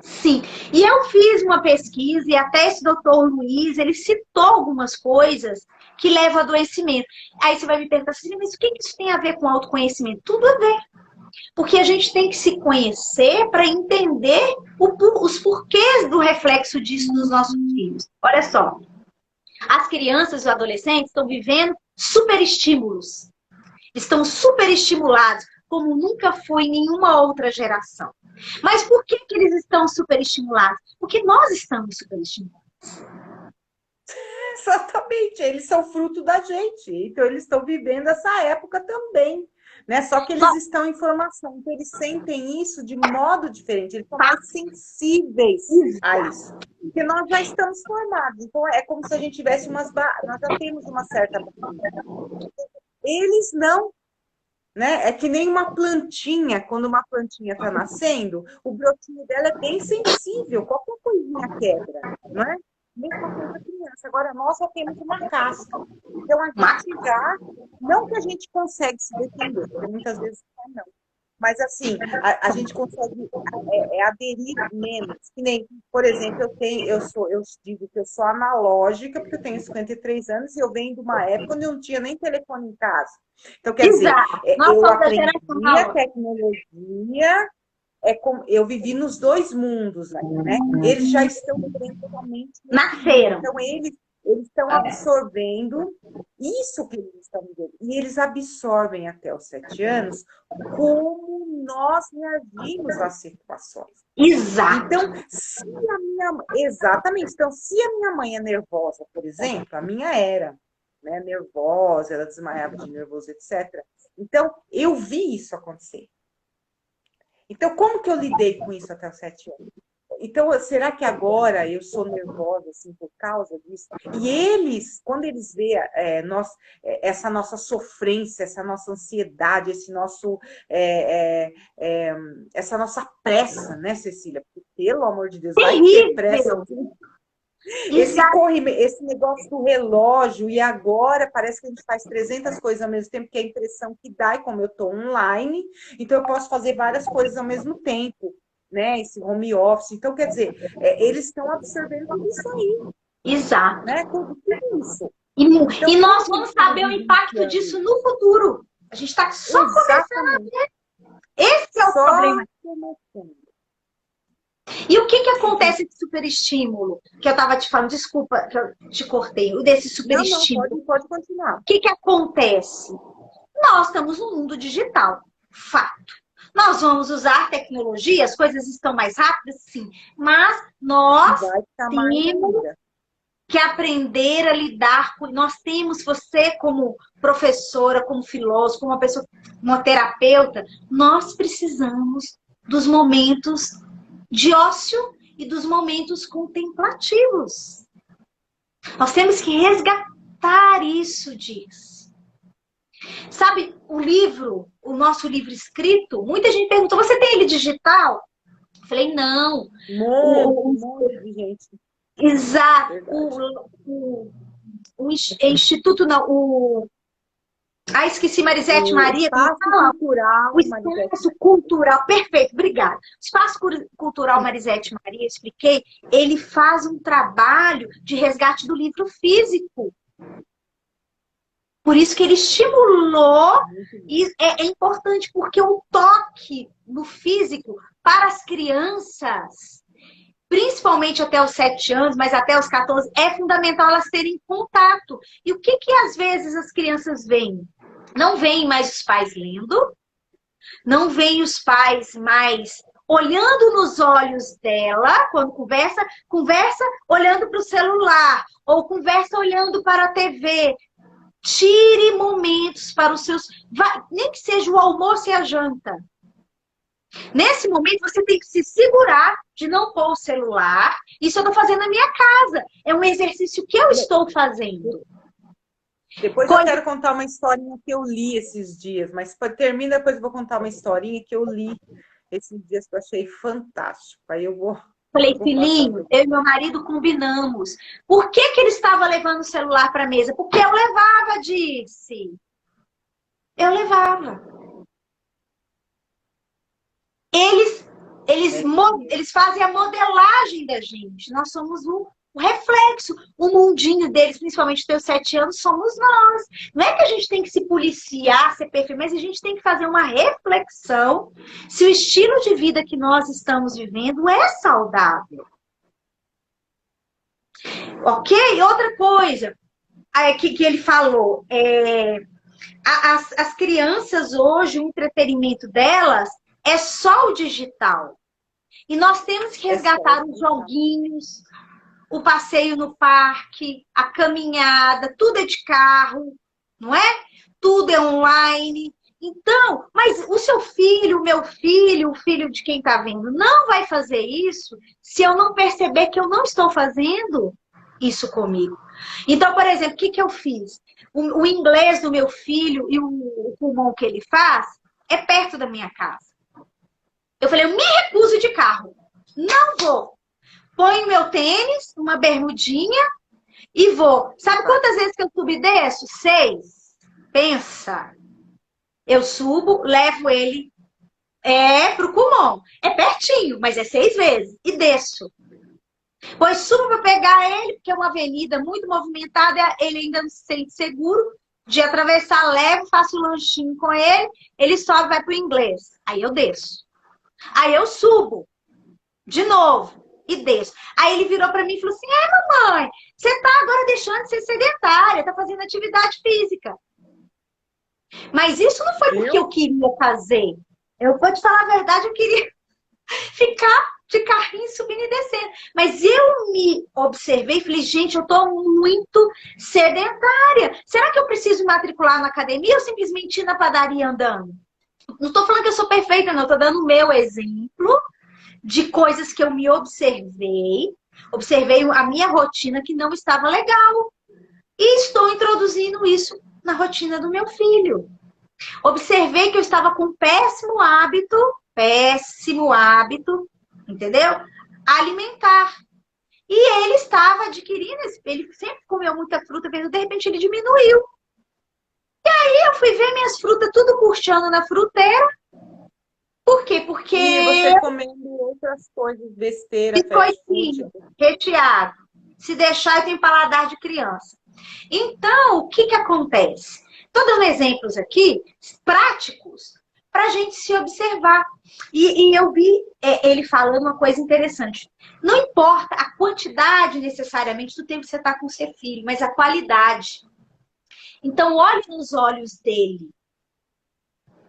Sim. E eu fiz uma pesquisa, e até esse doutor Luiz, ele citou algumas coisas que levam ao adoecimento. Aí você vai me perguntar assim, mas o que isso tem a ver com autoconhecimento? Tudo a ver. Porque a gente tem que se conhecer para entender os porquês do reflexo disso nos nossos filhos. Olha só. As crianças e os adolescentes estão vivendo superestímulos. Estão superestimulados, como nunca foi em nenhuma outra geração. Mas por que eles estão superestimulados? Porque nós estamos superestimulados. Exatamente, eles são fruto da gente. Então, eles estão vivendo essa época também. Né? Só que eles estão em formação, então eles sentem isso de modo diferente, eles são mais sensíveis a isso. Porque nós já estamos formados, então é como se a gente tivesse nós já temos uma certa. Eles não, né? É que nem uma plantinha, quando uma plantinha está nascendo, o brotinho dela é bem sensível, qualquer coisinha quebra, não é? Mesma coisa da criança. Agora, nós já temos uma casca. Então, a gente já... Não que a gente consegue se defender, porque muitas vezes não. Mas, assim, a gente consegue aderir menos. Que nem, por exemplo, eu digo que eu sou analógica, porque eu tenho 53 anos e eu venho de uma época onde eu não tinha nem telefone em casa. Então, quer dizer, eu aprendi a tecnologia... eu vivi nos dois mundos, né? Eles já estão vivendo totalmente. Nasceram. Então, eles estão absorvendo isso que eles estão vivendo. E eles absorvem até os 7 anos como nós reagimos às situações. Exato. Então, se a minha... Exatamente. Então, se a minha mãe é nervosa, por exemplo, a minha era, né, nervosa, ela desmaiava de nervoso, etc. Então, eu vi isso acontecer. Então, como que eu lidei com isso até os 7 anos? Então, será que agora eu sou nervosa assim por causa disso? E eles, quando eles veem essa nossa sofrência, essa nossa ansiedade, essa nossa pressa, né, Cecília? Porque, pelo amor de Deus, vai ter pressa. Esse negócio do relógio, e agora parece que a gente faz 300 coisas ao mesmo tempo, que é a impressão que dá, e como eu estou online, então eu posso fazer várias coisas ao mesmo tempo, né? Esse home office. Então, quer dizer, eles estão absorvendo tudo isso aí. Exato. Né? Tudo isso. Então, e nós vamos saber o impacto disso no futuro. A gente está só começando a ver. Esse é o problema. E o que acontece desse superestímulo? Que eu estava te falando, desculpa que eu te cortei, desse superestímulo. Não, pode continuar. O que acontece? Nós estamos no mundo digital, fato. Nós vamos usar tecnologia, as coisas estão mais rápidas, sim. Mas nós temos que aprender a lidar com... Nós temos, você como professora, como filósofo, como uma pessoa, uma terapeuta, nós precisamos dos momentos de ócio e dos momentos contemplativos. Nós temos que resgatar isso disso. Sabe, o nosso livro escrito, muita gente perguntou, você tem ele digital? Eu falei, não. Um monte de gente. Exato. O Instituto, não, esqueci, Marisete Maria. O Espaço Cultural, perfeito, obrigada. O Espaço Cultural Marisete Maria, expliquei, ele faz um trabalho de resgate do livro físico. Por isso que ele estimulou, e é importante, porque o toque no físico para as crianças, principalmente até os 7 anos, mas até os 14, é fundamental elas terem contato. E o que às vezes as crianças veem? Não veem mais os pais lendo, não veem os pais mais olhando nos olhos dela, quando conversa olhando para o celular, ou conversa olhando para a TV. Tire momentos para os seus... nem que seja o almoço e a janta. Nesse momento, você tem que se segurar de não pôr o celular. Isso eu estou fazendo na minha casa. É um exercício que eu estou fazendo. Depois eu quero contar uma historinha que eu li esses dias. Mas termina, depois eu vou contar uma historinha que eu li esses dias que eu achei fantástico. Aí eu vou... Falei, filhinho, eu e meu marido combinamos. Por que ele estava levando o celular para a mesa? Porque eu levava, disse. Eu levava. Eles fazem a modelagem da gente. Nós somos o reflexo. O mundinho deles, principalmente dos 7 anos, somos nós. Não é que a gente tem que se policiar, ser perfeito, mas a gente tem que fazer uma reflexão se o estilo de vida que nós estamos vivendo é saudável. Ok? Outra coisa que ele falou, as crianças hoje, o entretenimento delas é só o digital. E nós temos que resgatar os joguinhos, o passeio no parque, a caminhada, tudo é de carro, não é? Tudo é online. Então, mas o seu filho, o meu filho, o filho de quem está vendo, não vai fazer isso se eu não perceber que eu não estou fazendo isso comigo. Então, por exemplo, o que eu fiz? O inglês do meu filho e o pulmão que ele faz é perto da minha casa. Eu falei, eu me recuso de carro. Não vou. Ponho meu tênis, uma bermudinha e vou. Sabe quantas vezes que eu subo e desço? 6. Pensa. Eu subo, levo ele pro Kumon. É pertinho, mas é 6 vezes. E desço. Pois subo para pegar ele, porque é uma avenida muito movimentada, ele ainda não se sente seguro de atravessar, levo, faço um lanchinho com ele, ele sobe, vai pro inglês. Aí eu desço. Aí eu subo de novo e desço. Aí ele virou para mim e falou assim, mamãe, você tá agora deixando de ser sedentária, tá fazendo atividade física. Mas isso não foi porque eu queria fazer. Eu vou te falar a verdade, eu queria ficar de carrinho subindo e descendo. Mas eu me observei e falei, gente, eu tô muito sedentária. Será que eu preciso matricular na academia ou simplesmente ir na padaria andando? Não tô falando que eu sou perfeita, não. Eu tô dando o meu exemplo de coisas que eu me observei. Observei a minha rotina que não estava legal. E estou introduzindo isso na rotina do meu filho. Observei que eu estava com um péssimo hábito, entendeu? Alimentar. E ele estava adquirindo, ele sempre comeu muita fruta, de repente ele diminuiu. E aí eu fui ver minhas frutas tudo murchando na fruteira. Por quê? Porque... E você comendo outras coisas, besteira, fast food. Recheado. Se deixar, eu tenho paladar de criança. Então, o que acontece? Estou dando exemplos aqui, práticos, para a gente se observar. E eu vi ele falando uma coisa interessante. Não importa a quantidade necessariamente do tempo que você está com seu filho, mas a qualidade. Então, olhe nos olhos dele.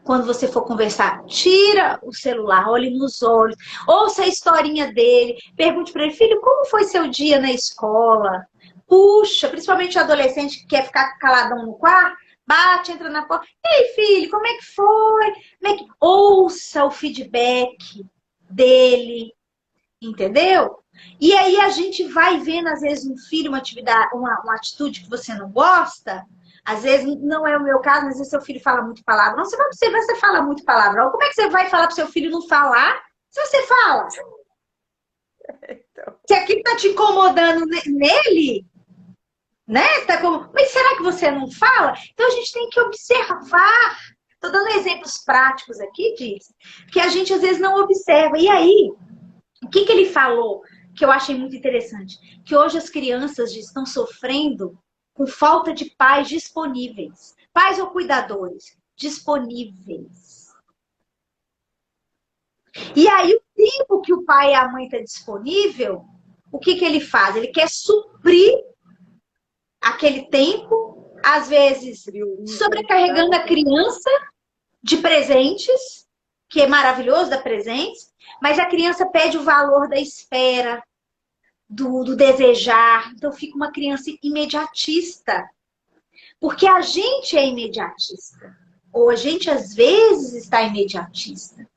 Quando você for conversar, tira o celular, olhe nos olhos, ouça a historinha dele, pergunte para ele, filho, como foi seu dia na escola? Puxa, principalmente o adolescente que quer ficar caladão no quarto, bate, entra na porta. E aí, filho, como é que foi? Ouça o feedback dele, entendeu? E aí a gente vai vendo, às vezes, um filho, uma atividade, uma atitude que você não gosta. Às vezes, não é o meu caso, mas às vezes seu filho fala muito palavrão. Você vai observar, você fala muito palavrão. Como é que você vai falar para seu filho não falar se você fala? Se aquilo está te incomodando nele, né? Mas será que você não fala? Então a gente tem que observar. Estou dando exemplos práticos aqui, diz, que a gente às vezes não observa. E aí, o que ele falou que eu achei muito interessante? Que hoje as crianças estão sofrendo com falta de pais disponíveis. Pais ou cuidadores disponíveis. E aí, o tempo que o pai e a mãe estão disponível, o que ele faz? Ele quer suprir aquele tempo, às vezes sobrecarregando a criança de presentes, que é maravilhoso dar presentes, mas a criança pede o valor da espera, do desejar. Então fica uma criança imediatista. Porque a gente é imediatista. Ou a gente às vezes está imediatista.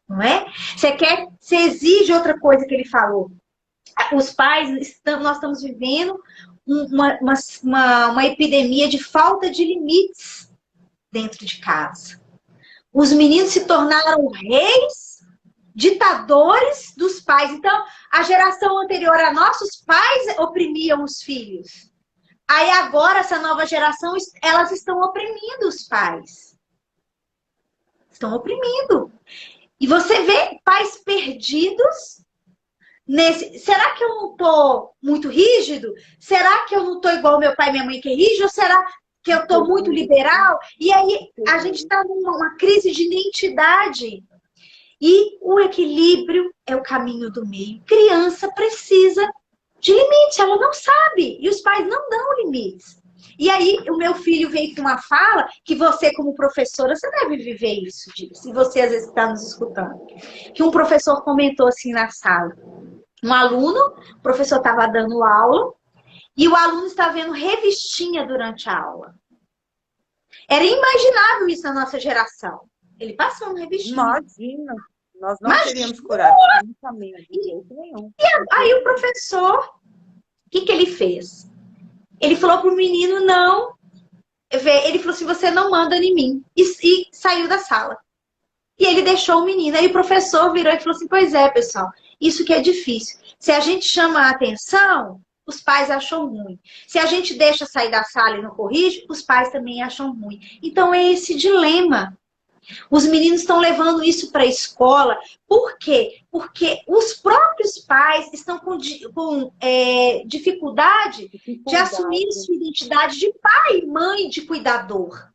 Não é? Você exige outra coisa que ele falou. Os pais, nós estamos vivendo uma epidemia de falta de limites dentro de casa. Os meninos se tornaram reis, ditadores dos pais. Então, a geração anterior a nossos pais oprimiam os filhos. Aí agora, essa nova geração, elas estão oprimindo os pais. Estão oprimindo. E você vê pais perdidos será que eu não tô muito rígido? Será que eu não tô igual meu pai e minha mãe que é rígido? Ou será que eu tô muito liberal? E aí a gente está numa crise de identidade. E o equilíbrio é o caminho do meio. Criança precisa de limites, ela não sabe. E os pais não dão limites. E aí o meu filho veio com uma fala que você, como professora, você deve viver isso, se você às vezes está nos escutando. Que um professor comentou assim na sala. Um aluno, o professor estava dando aula, e o aluno estava vendo revistinha durante a aula. Era imaginável isso na nossa geração. Ele passando revistinha. Imagina, nós não teríamos coragem. E aí o professor, o que ele fez? Ele falou pro menino, não. Ele falou assim, você não manda em mim. E saiu da sala. E ele deixou o menino. Aí o professor virou e falou assim, pois é, pessoal, isso que é difícil. Se a gente chama a atenção, os pais acham ruim. Se a gente deixa sair da sala e não corrige, os pais também acham ruim. Então é esse dilema. Os meninos estão levando isso para a escola. Por quê? Porque os próprios pais estão com dificuldade de assumir sua identidade de pai, mãe, de cuidador.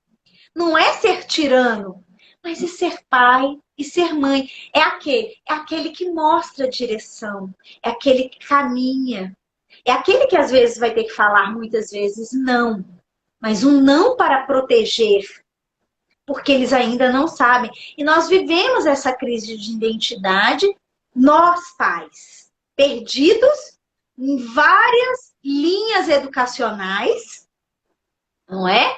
Não é ser tirano, mas é ser pai e ser mãe. É aquele que mostra a direção, é aquele que caminha. É aquele que às vezes vai ter que falar muitas vezes não, mas um não para proteger. Porque eles ainda não sabem. E nós vivemos essa crise de identidade nós pais, perdidos em várias linhas educacionais, não é?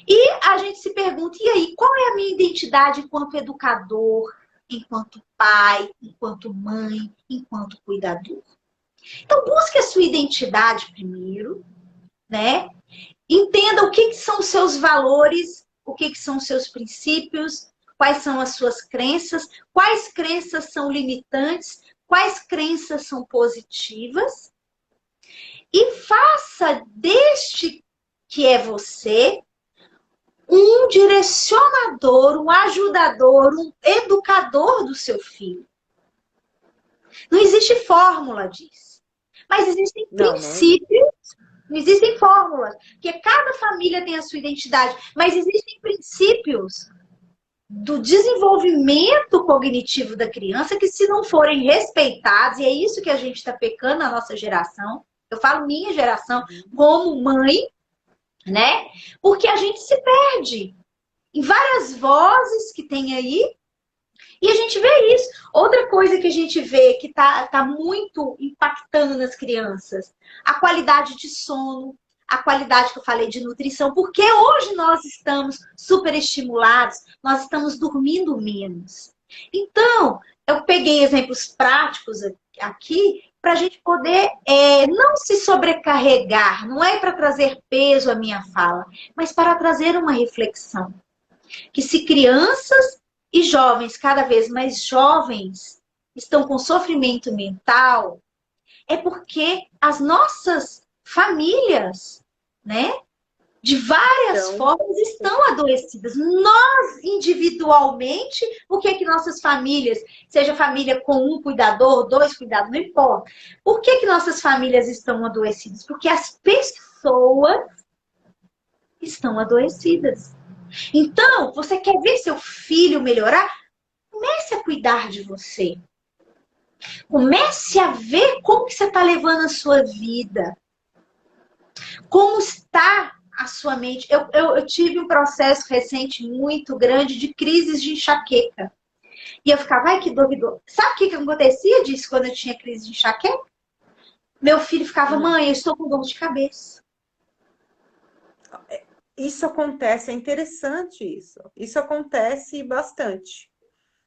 E a gente se pergunta, e aí, qual é a minha identidade enquanto educador, enquanto pai, enquanto mãe, enquanto cuidador? Então, busque a sua identidade primeiro, né? Entenda o que são os seus valores, o que são os seus princípios, quais são as suas crenças, quais crenças são limitantes, quais crenças são positivas, e faça deste que é você um direcionador, um ajudador, um educador do seu filho. Não existe fórmula disso, mas existem princípios. Não existem fórmulas, porque cada família tem a sua identidade, mas existem princípios do desenvolvimento cognitivo da criança que, se não forem respeitados, e é isso que a gente está pecando na nossa geração, eu falo minha geração como mãe, né? Porque a gente se perde em várias vozes que tem aí, e a gente vê isso. Outra coisa que a gente vê que tá muito impactando nas crianças, a qualidade de sono, a qualidade que eu falei de nutrição, porque hoje nós estamos superestimulados, nós estamos dormindo menos. Então, eu peguei exemplos práticos aqui para a gente poder não se sobrecarregar, não é para trazer peso à minha fala, mas para trazer uma reflexão. Que se crianças e jovens, cada vez mais jovens, estão com sofrimento mental, é porque as nossas famílias, né, de várias formas, estão adoecidas. Nós, individualmente, o que é que nossas famílias, seja família com um cuidador, dois cuidadores, não importa. Por que nossas famílias estão adoecidas? Porque as pessoas estão adoecidas. Então, você quer ver seu filho melhorar? Comece a cuidar de você. Comece a ver como que você está levando a sua vida. Como está a sua mente. Eu tive um processo recente muito grande de crises de enxaqueca. E eu ficava, ai, que duvidoso. Sabe o que acontecia disso quando eu tinha crise de enxaqueca? Meu filho ficava, mãe, eu estou com dor de cabeça. Isso acontece, é interessante isso. Isso acontece bastante,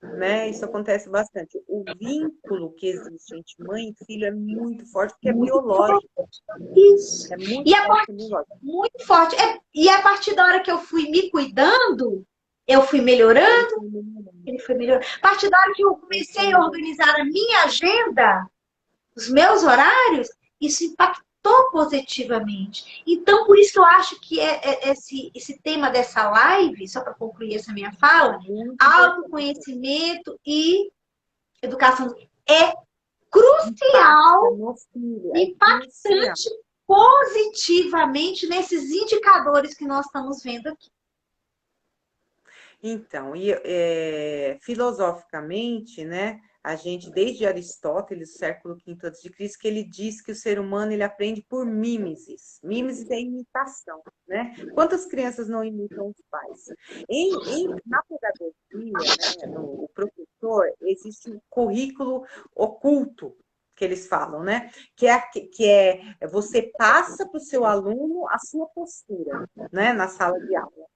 né? Isso acontece bastante. O vínculo que existe entre mãe e filho é muito forte, porque é biológico. Isso. É muito forte, biológico. Muito forte. E a partir da hora que eu fui me cuidando, eu fui melhorando, ele foi melhorando. A partir da hora que eu comecei a organizar a minha agenda, os meus horários, isso impactou positivamente. Então, por isso que eu acho que esse tema dessa live, só para concluir essa minha fala, autoconhecimento e educação é crucial, impactante positivamente nesses indicadores que nós estamos vendo aqui. Então, filosoficamente, né? A gente, desde Aristóteles, século V a.C., que ele diz que o ser humano ele aprende por mimesis. Mimesis é imitação, né? Quantas crianças não imitam os pais? Na pedagogia, né, o professor, existe um currículo oculto, que eles falam, né? Que é você passa para o seu aluno a sua postura, né? Na sala de aula.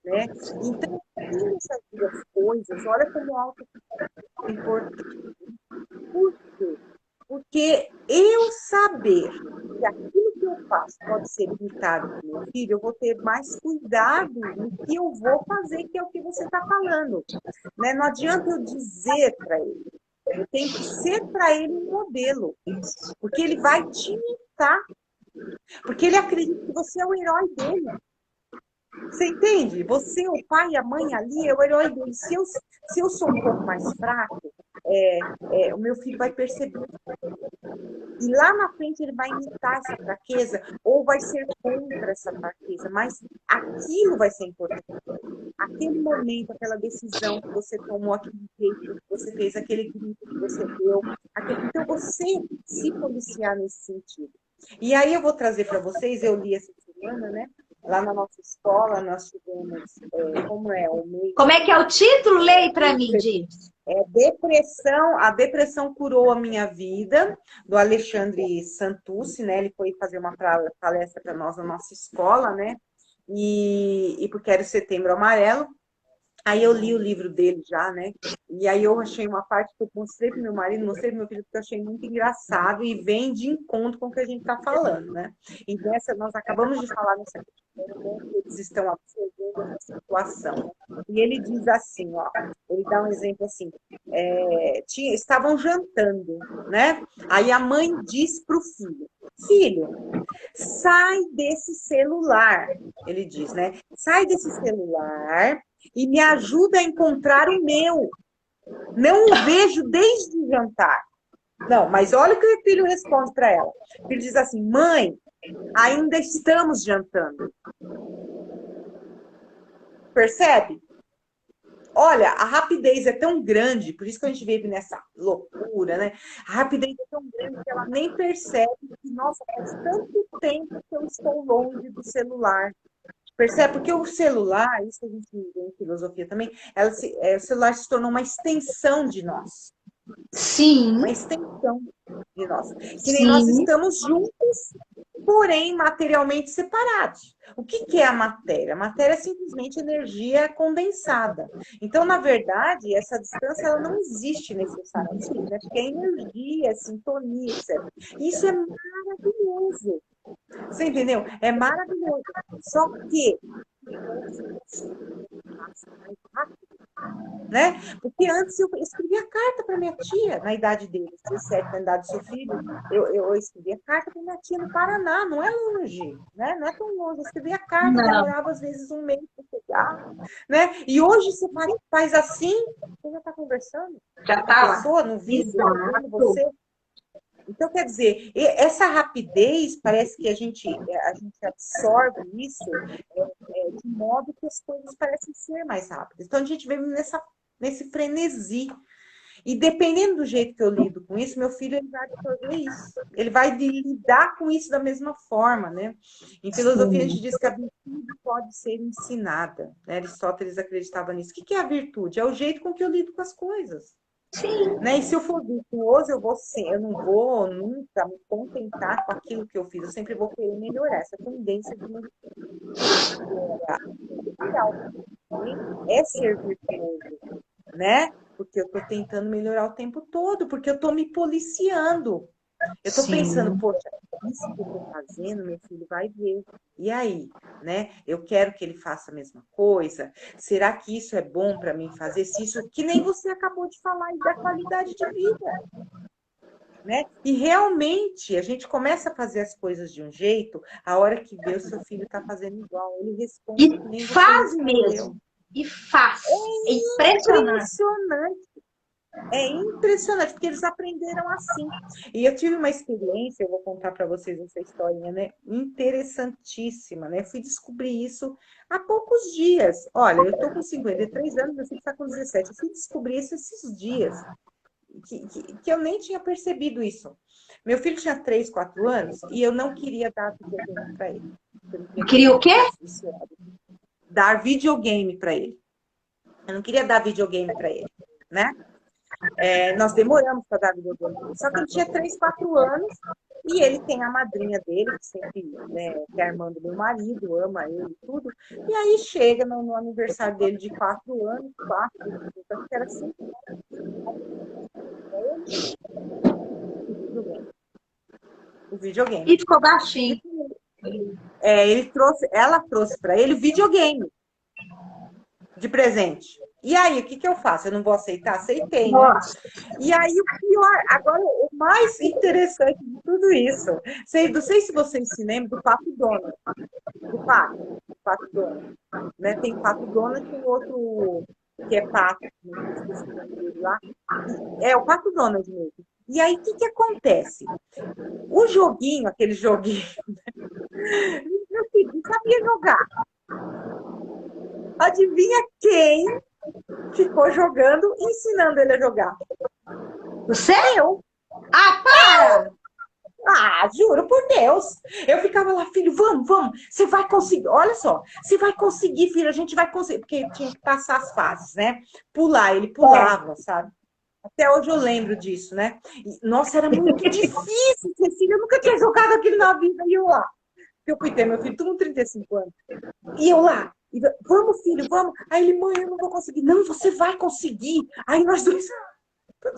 Né? Então, essas duas coisas, olha como algo é importante. Por quê? Porque eu saber que aquilo que eu faço pode ser imitado do meu filho, eu vou ter mais cuidado no que eu vou fazer, que é o que você está falando. Né? Não adianta eu dizer para ele. Eu tenho que ser para ele um modelo. Porque ele vai te imitar. Porque ele acredita que você é o herói dele. Você entende? Você, o pai e a mãe ali, é o herói dele. Se eu sou um pouco mais fraco, o meu filho vai perceber. E lá na frente ele vai imitar essa fraqueza ou vai ser contra essa fraqueza. Mas aquilo vai ser importante. Aquele momento, aquela decisão que você tomou, aquele jeito que você fez, aquele grito que você deu. Então, você se policiar nesse sentido. E aí eu vou trazer para vocês, eu li essa semana, né? Lá na nossa escola, nós tivemos, como é o mês... Como é que é o título? Leia para mim, Dives. Depressão, a depressão curou a minha vida, do Alexandre Santucci, né? Ele foi fazer uma palestra para nós na nossa escola, né? E porque era o Setembro Amarelo. Aí eu li o livro dele já, né? E aí eu achei uma parte que eu mostrei pro meu marido, mostrei pro meu filho, porque eu achei muito engraçado e vem de encontro com o que a gente está falando, né? E nós acabamos de falar nessa questão, né, que eles estão absorvendo essa situação. E ele diz assim, ó, ele dá um exemplo assim, estavam jantando, né? Aí a mãe diz pro filho, filho, sai desse celular, ele diz, né? Sai desse celular e me ajuda a encontrar o meu. Não o vejo desde o jantar. Não, mas olha o que o filho responde para ela. O filho diz assim, mãe, ainda estamos jantando. Percebe? Olha, a rapidez é tão grande, por isso que a gente vive nessa loucura, né? A rapidez é tão grande que ela nem percebe que, nossa, faz tanto tempo que eu estou longe do celular. Percebe? Porque o celular, isso que a gente vê em filosofia também, o celular se tornou uma extensão de nós. Sim. Uma extensão de nós. Que nem Sim. nós estamos juntos, porém materialmente separados. O que é a matéria? A matéria é simplesmente energia condensada. Então, na verdade, essa distância ela não existe necessariamente, né? Porque é energia, é sintonia, etc. Isso é maravilhoso. Você entendeu? É maravilhoso. Só que né? Porque antes eu escrevia carta para minha tia, na idade dele, 17, na idade do seu filho, eu escrevia carta para minha tia no Paraná, não é longe, né? Não é tão longe, eu escrevia carta, demorava às vezes um mês para chegar, né? E hoje você faz assim, você já está conversando já com a tá pessoa, lá. no vídeo, vendo você. Então, quer dizer, essa rapidez, parece que a gente absorve isso de modo que as coisas parecem ser mais rápidas. Então, a gente vive nesse frenesi. E dependendo do jeito que eu lido com isso, meu filho ele vai absorver isso. Ele vai lidar com isso da mesma forma, né? Em filosofia, a gente diz que a virtude pode ser ensinada. Né? Aristóteles acreditava nisso. O que é a virtude? É o jeito com que eu lido com as coisas. Sim. Né? E se eu for virtuoso, eu não vou nunca me contentar com aquilo que eu fiz. Eu sempre vou querer melhorar. Essa tendência de melhorar. É ser virtuoso, né? Porque eu estou tentando melhorar o tempo todo, porque eu estou me policiando. Eu estou pensando, poxa, isso que eu estou fazendo, meu filho vai ver. E aí, né? Eu quero que ele faça a mesma coisa. Será que isso é bom para mim fazer? Se isso, que nem você acabou de falar, e da qualidade de vida. Né? E realmente a gente começa a fazer as coisas de um jeito, a hora que vê o seu filho está fazendo igual, ele responde e que nem faz você mesmo. E faz. É impressionante. É impressionante, porque eles aprenderam assim. E eu tive uma experiência, eu vou contar para vocês essa historinha, né? Interessantíssima, né? Eu fui descobrir isso há poucos dias. Olha, eu tô com 53 anos, meu filho está com 17. Eu fui descobrir isso esses dias, que eu nem tinha percebido isso. Meu filho tinha 3, 4 anos e eu não queria dar videogame para ele. Queria o quê? Dar videogame para ele. Eu não queria dar videogame para ele, né? Nós demoramos para dar videogame. Só que ele tinha 3, 4 anos e ele tem a madrinha dele, que sempre, né, que é a irmã do meu marido, ama ele e tudo. E aí chega no aniversário dele de 4 anos, acho que era 5 anos, o videogame. E ficou baixinho. Ela trouxe para ele o videogame de presente. E aí, o que eu faço? Eu não vou aceitar? Aceitei, né? E aí, o pior, agora, o mais interessante de tudo isso, não sei se vocês se lembram do Pato Donald. Do Pato Donald. Né? Tem Pato Donald, tem outro que é Pato, lá. É o Pato Donald mesmo. E aí, o que acontece? O joguinho, aquele joguinho, meu filho sabia jogar. Adivinha quem ficou jogando, ensinando ele a jogar? Você? Eu. Ah, para! Ah, juro por Deus. Eu ficava lá, filho, vamos, você vai conseguir. Olha só, você vai conseguir, filho, a gente vai conseguir. Porque tinha que passar as fases, né? Pular, ele pulava, sabe? Até hoje eu lembro disso, né? E, nossa, era muito difícil, Cecília. Eu nunca tinha jogado aquilo na vida. E eu lá. Eu fui ter meu filho, tudo com 35 anos. E eu lá. Vamos, filho, vamos. Aí ele, mãe, eu não vou conseguir. Não, você vai conseguir. Aí nós dois.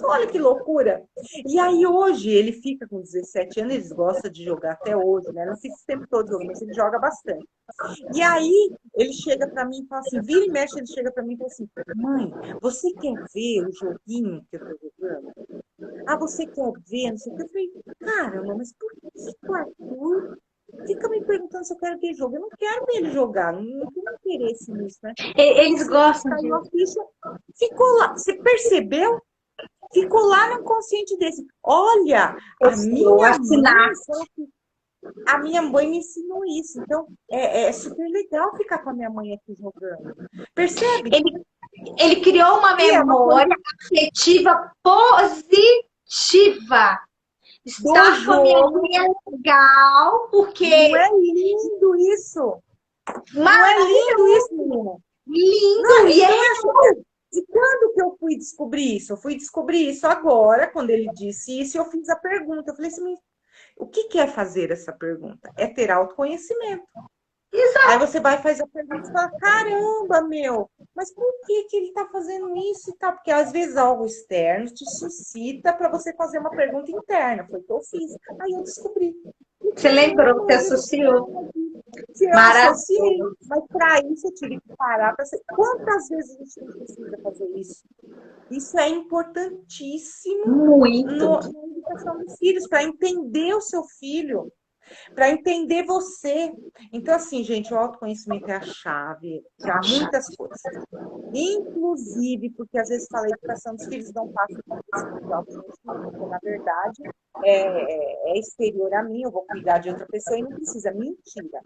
Olha que loucura. E aí hoje ele fica com 17 anos, ele gosta de jogar até hoje, né? Não sei se o tempo todo jogando, mas ele joga bastante. E aí ele chega para mim e fala assim, vira e mexe, ele chega para mim e fala assim, mãe, você quer ver o joguinho que eu tô jogando? Ah, você quer ver? Não sei o que. Eu falei, caramba, mas por que o Arthur fica me perguntando se eu quero ver jogo? Eu não quero ver ele jogar, não tenho interesse nisso, né? Eles gostam de... Caiu a ficha, ficou lá. Você percebeu? Ficou lá no inconsciente desse. Olha, a minha mãe me ensinou isso. Então, é super legal ficar com a minha mãe aqui jogando. Percebe? Ele criou uma memória afetiva positiva. Estar com a minha mãe é legal, porque... Não é lindo isso? Não é lindo isso, menina? Lindo! Não, e quando que eu fui descobrir isso? Eu fui descobrir isso agora, quando ele disse isso, e eu fiz a pergunta. Eu falei assim, o que é fazer essa pergunta? É ter autoconhecimento. Exato. Aí você vai e faz a pergunta e fala, caramba, meu, mas por que ele está fazendo isso e tal? Porque às vezes algo externo te suscita para você fazer uma pergunta interna. Foi o que eu fiz. Aí eu descobri. Você lembrou, você associou. Eu associei, mas para isso eu tive que parar para ser. Quantas vezes a gente precisa fazer isso? Isso é importantíssimo na educação dos filhos, para entender o seu filho, para entender você. Então, assim, gente, o autoconhecimento é a chave para muitas coisas. Inclusive, porque às vezes fala, a educação dos filhos não passa por isso, autoconhecimento, porque na verdade é exterior a mim, eu vou cuidar de outra pessoa e não precisa. Mentira.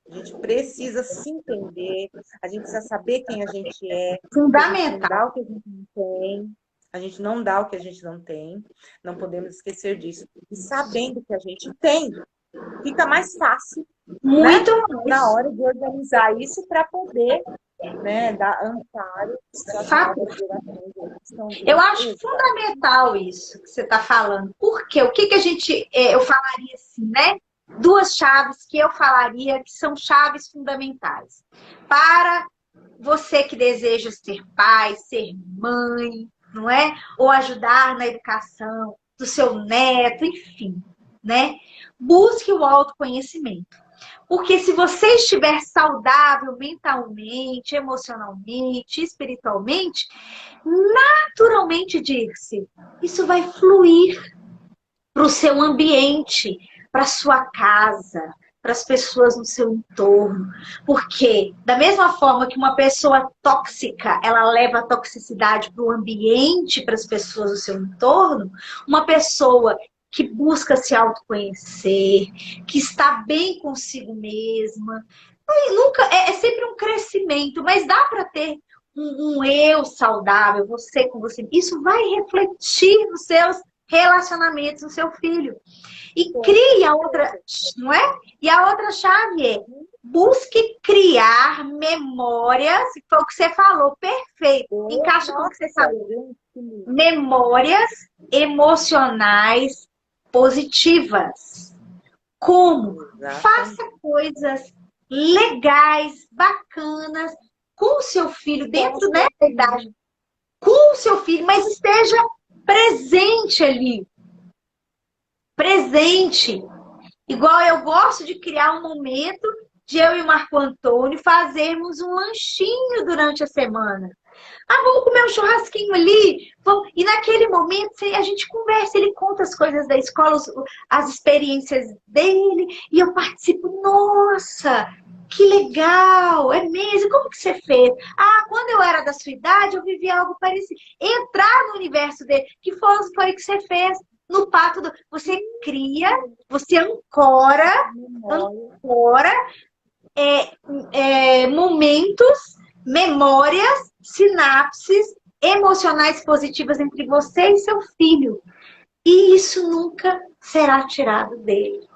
A gente precisa se entender, a gente precisa saber quem a gente é. Fundamental. A gente não dá o que a gente não tem. A gente não dá o que a gente não tem. Não podemos esquecer disso. E sabendo que a gente tem, fica mais fácil, muito, né? Na hora de organizar isso para poder, né, dar amparo às novas gerações. Eu acho fundamental isso que você está falando. Por quê? O que a gente... eu falaria assim, né? Duas chaves que eu falaria que são chaves fundamentais. Para você que deseja ser pai, ser mãe, não é? Ou ajudar na educação do seu neto, enfim, né? Busque o autoconhecimento. Porque se você estiver saudável mentalmente, emocionalmente, espiritualmente, naturalmente, Dirce, isso vai fluir para o seu ambiente, para a sua casa, para as pessoas no seu entorno. Porque, da mesma forma que uma pessoa tóxica, ela leva a toxicidade para o ambiente, para as pessoas do seu entorno, uma pessoa que busca se autoconhecer, que está bem consigo mesma, nunca é sempre um crescimento, mas dá para ter um eu saudável, você com você. Isso vai refletir nos seus relacionamentos, no seu filho. E crie a outra, não é? E a outra chave é busque criar memórias, foi o que você falou, perfeito, encaixa com o que você falou. Memórias emocionais positivas. Como? Faça coisas legais, bacanas, com o seu filho, dentro da idade, com o seu filho, mas esteja presente ali. Presente. Igual eu gosto de criar um momento de eu e o Marco Antônio fazermos um lanchinho durante a semana. Ah, vamos comer um churrasquinho ali? Vamos. E naquele momento a gente conversa, ele conta as coisas da escola, as experiências dele, e eu participo. Nossa, que legal! É mesmo? Como que você fez? Ah, quando eu era da sua idade, eu vivi algo parecido. Entrar no universo dele, que foi o que você fez no pacto do... Você cria, você ancora momentos, memórias, sinapses emocionais positivas entre você e seu filho. E isso nunca será tirado dele.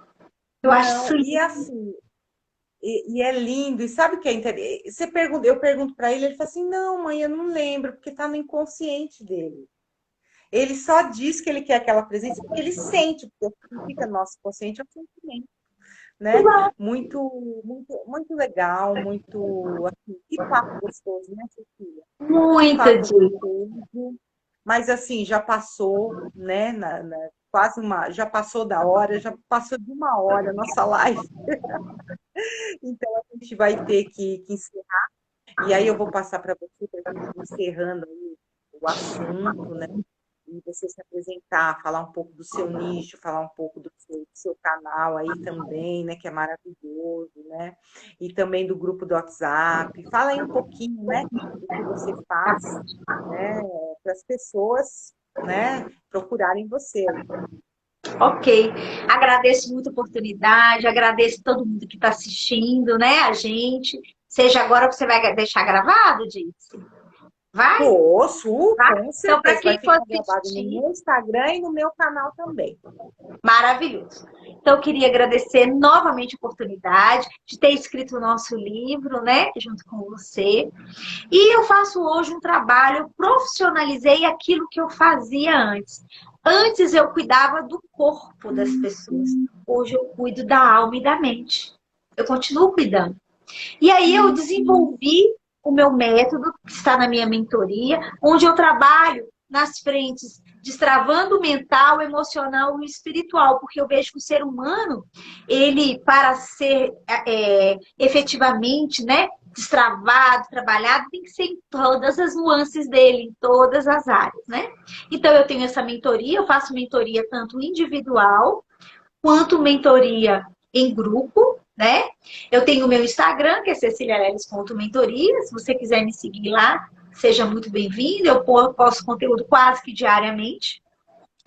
Eu acho Não, isso e assim, e é lindo, e sabe o que é interessante? Eu pergunto para ele, ele fala assim, não, mãe, eu não lembro, porque tá no inconsciente dele. Ele só diz que ele quer aquela presença porque ele sente, porque o que fica no nosso consciente é o sentimento, né? Muito legal, muito assim, que papo gostoso, né, Cecília? Que muito, papo Di. gostoso. Mas assim, já passou, né? Quase já passou da hora, já passou de uma hora a nossa live. Então a gente vai ter que encerrar. E aí eu vou passar para você, para a gente ir encerrando aí o assunto, né? E você se apresentar, falar um pouco do seu nicho, falar um pouco do seu canal aí também, né? Que é maravilhoso, né? E também do grupo do WhatsApp. Fala aí um pouquinho, né? Do que você faz, né? Para as pessoas, né? Procurarem você. Ok. Agradeço muito a oportunidade, agradeço todo mundo que está assistindo, né, a gente. Seja agora, você vai deixar gravado, disse? Vai? Posso, Tá? com Então, para certeza. Vai quem for ficar gravado no assistir, meu Instagram e no meu canal também. maravilhoso. Então, eu queria agradecer novamente a oportunidade de ter escrito o nosso livro, né, junto com você. E eu faço hoje um trabalho, eu profissionalizei aquilo que eu fazia antes. Antes eu cuidava do corpo das pessoas. Hoje eu cuido da alma e da mente. Eu continuo cuidando. E aí eu desenvolvi o meu método, que está na minha mentoria, onde eu trabalho nas frentes destravando o mental, emocional e espiritual, porque eu vejo que o ser humano, ele, para ser efetivamente, né, destravado, trabalhado, tem que ser em todas as nuances dele, em todas as áreas, né? Então eu tenho essa mentoria, eu faço mentoria tanto individual quanto mentoria em grupo, né? Eu tenho o meu Instagram, que é cecilialeles.mentoria. Se você quiser me seguir lá, seja muito bem-vindo. Eu posto conteúdo quase que diariamente.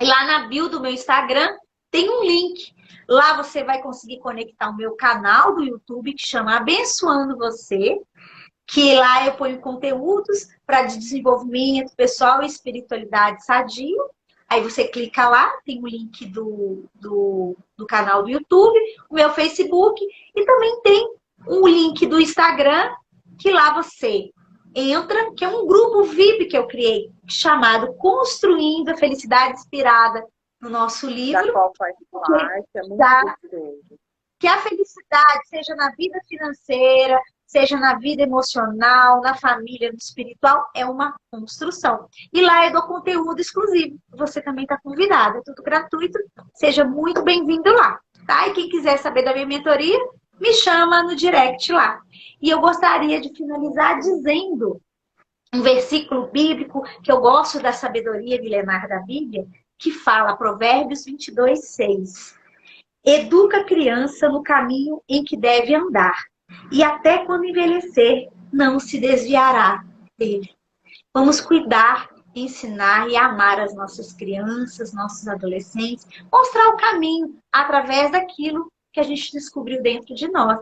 E lá na bio do meu Instagram tem um link. Lá você vai conseguir conectar o meu canal do YouTube, que chama Abençoando Você, que lá eu ponho conteúdos para desenvolvimento pessoal e espiritualidade sadio. Aí você clica lá, tem o link do canal do YouTube, o meu Facebook, e também tem um link do Instagram, que lá você entra, que é um grupo VIP que eu criei, chamado Construindo a Felicidade Inspirada no nosso Da livro, qual faz parte, é muito gostoso. que a felicidade, seja na vida financeira, seja na vida emocional, na família, no espiritual, é uma construção. E lá eu dou conteúdo exclusivo. Você também está convidado, é tudo gratuito. Seja muito bem-vindo lá, tá? E quem quiser saber da minha mentoria, me chama no direct lá. E eu gostaria de finalizar dizendo um versículo bíblico que eu gosto da sabedoria milenar da Bíblia, que fala, Provérbios 22:6. Educa a criança no caminho em que deve andar, e até quando envelhecer, não se desviará dele. Vamos cuidar, ensinar e amar as nossas crianças, nossos adolescentes, mostrar o caminho através daquilo que a gente descobriu dentro de nós.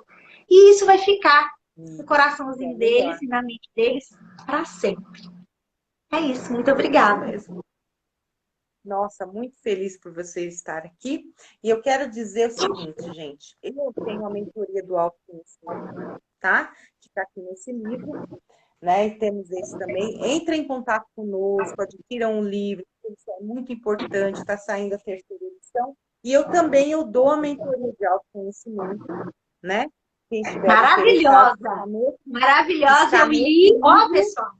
E isso vai ficar no coraçãozinho deles e na mente deles para sempre. É isso, muito obrigada. Nossa, muito feliz por você estar aqui. E eu quero dizer o seguinte, gente. Eu tenho a mentoria do autoconhecimento, tá? Que está aqui nesse livro, né? E temos esse também. Entre em contato conosco, adquiram um livro, isso é muito importante, está saindo a terceira edição. E eu dou a mentoria de autoconhecimento, né? Quem estiver interessado, Maravilhosa! Maravilhosa, está eu nesse li. Ó, livro. pessoal.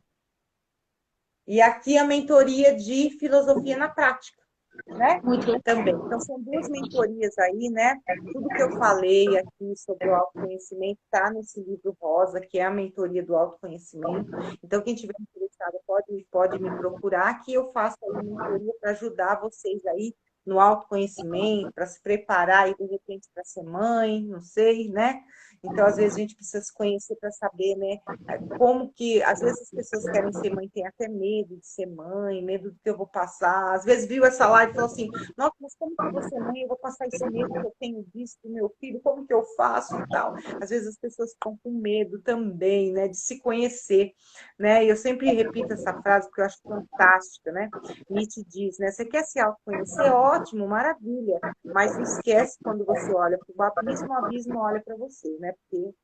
E aqui a mentoria de filosofia na prática, né? Muito legal. Também. Então, são duas mentorias aí, né? Tudo que eu falei aqui sobre o autoconhecimento está nesse livro rosa, que é a mentoria do autoconhecimento. Então, quem tiver interessado pode me procurar, que eu faço aí mentoria para ajudar vocês aí no autoconhecimento, para se preparar aí, de repente, para ser mãe, não sei, né? Então, às vezes, a gente precisa se conhecer para saber, né? Como que, às vezes, as pessoas querem ser mãe, tem até medo de ser mãe, medo do que eu vou passar. Às vezes, viu essa live e falou assim: nossa, mas como que eu vou ser mãe? Eu vou passar esse medo que eu tenho visto do meu filho, como que eu faço e tal. Às vezes, as pessoas ficam com medo também, né? De se conhecer, né? E eu sempre repito essa frase porque eu acho fantástica, né? Nietzsche diz, né? Você quer se autoconhecer? Ótimo, maravilha. Mas não esquece quando você olha para o abismo olha para você, né? Porque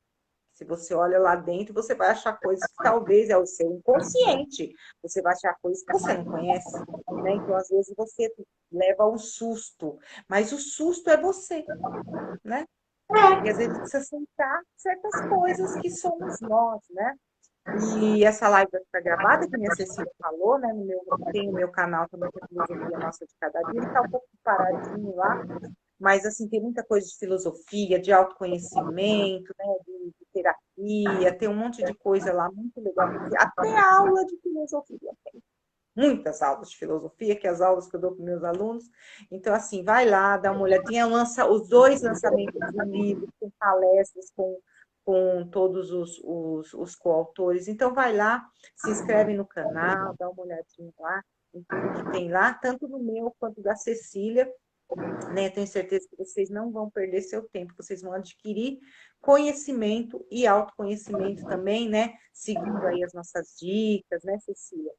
se você olha lá dentro, você vai achar coisas que talvez é o seu inconsciente. Você vai achar coisas que você não conhece, né? Então, às vezes, você leva um susto, mas o susto é você, né? E às vezes precisa aceitar certas coisas que somos nós, né? E essa live vai ficar gravada, que minha Cecília falou, né? Tem o meu canal também, que é Filosofia Nossa de Cada Dia. Ele está um pouco paradinho lá, mas assim, tem muita coisa de filosofia, de autoconhecimento, né? De terapia, tem um monte de coisa lá muito legal. Até aula de filosofia. Muitas aulas de filosofia, que é as aulas que eu dou para meus alunos. Então, assim, vai lá, dá uma olhadinha, lança os 2 lançamentos do livro, com palestras, com todos os coautores. Então, vai lá, se inscreve no canal, dá uma olhadinha lá, em tudo que tem lá, tanto no meu quanto da Cecília, né? Tenho certeza que vocês não vão perder seu tempo, vocês vão adquirir conhecimento e autoconhecimento também, né? Seguindo aí as nossas dicas, né, Cecília?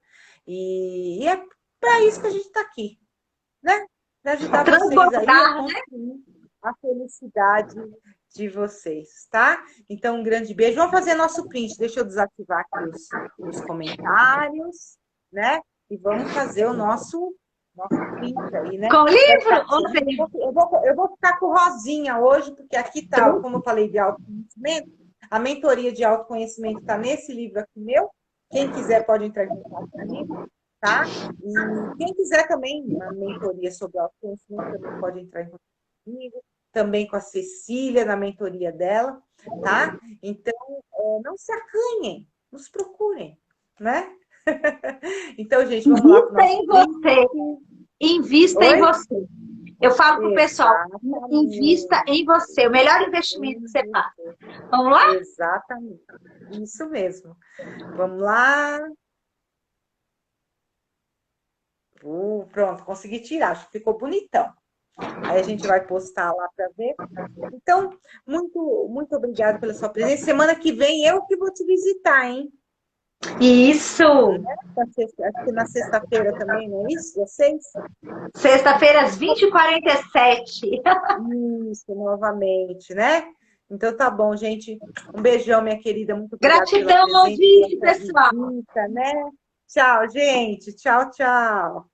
E é para isso que a gente está aqui, né? Para ajudar vocês aí a construir a felicidade de vocês, tá? Então, um grande beijo. Vamos fazer nosso print. Deixa eu desativar aqui os comentários, né? E vamos fazer o nosso print aí, né? Com livro? Eu vou ficar com rosinha hoje, porque aqui tá, como eu falei de autoconhecimento, a mentoria de autoconhecimento está nesse livro aqui meu. Quem quiser pode entrar em contato comigo, tá? E quem quiser também uma mentoria sobre autoconhecimento também pode entrar em contato comigo, também com a Cecília na mentoria dela, tá? Então, não se acanhem, nos procurem, né? Então, gente, vamos lá para o nosso você. Invista em você. Eu falo para o pessoal, invista em você. O melhor investimento que você faz. Vamos lá? Exatamente. Isso mesmo. Vamos lá. Pronto, consegui tirar. Acho que ficou bonitão. Aí a gente vai postar lá para ver. Então, muito, muito obrigada pela sua presença. Semana que vem eu que vou te visitar, hein? Isso! Acho que na sexta-feira também, não é isso? Dia 6? Sexta-feira, às 20h47. Isso, novamente, né? Então tá bom, gente. Um beijão, minha querida. Muito obrigada Gratidão, pela presença, pessoal. visita, né? Tchau, gente. Tchau, tchau.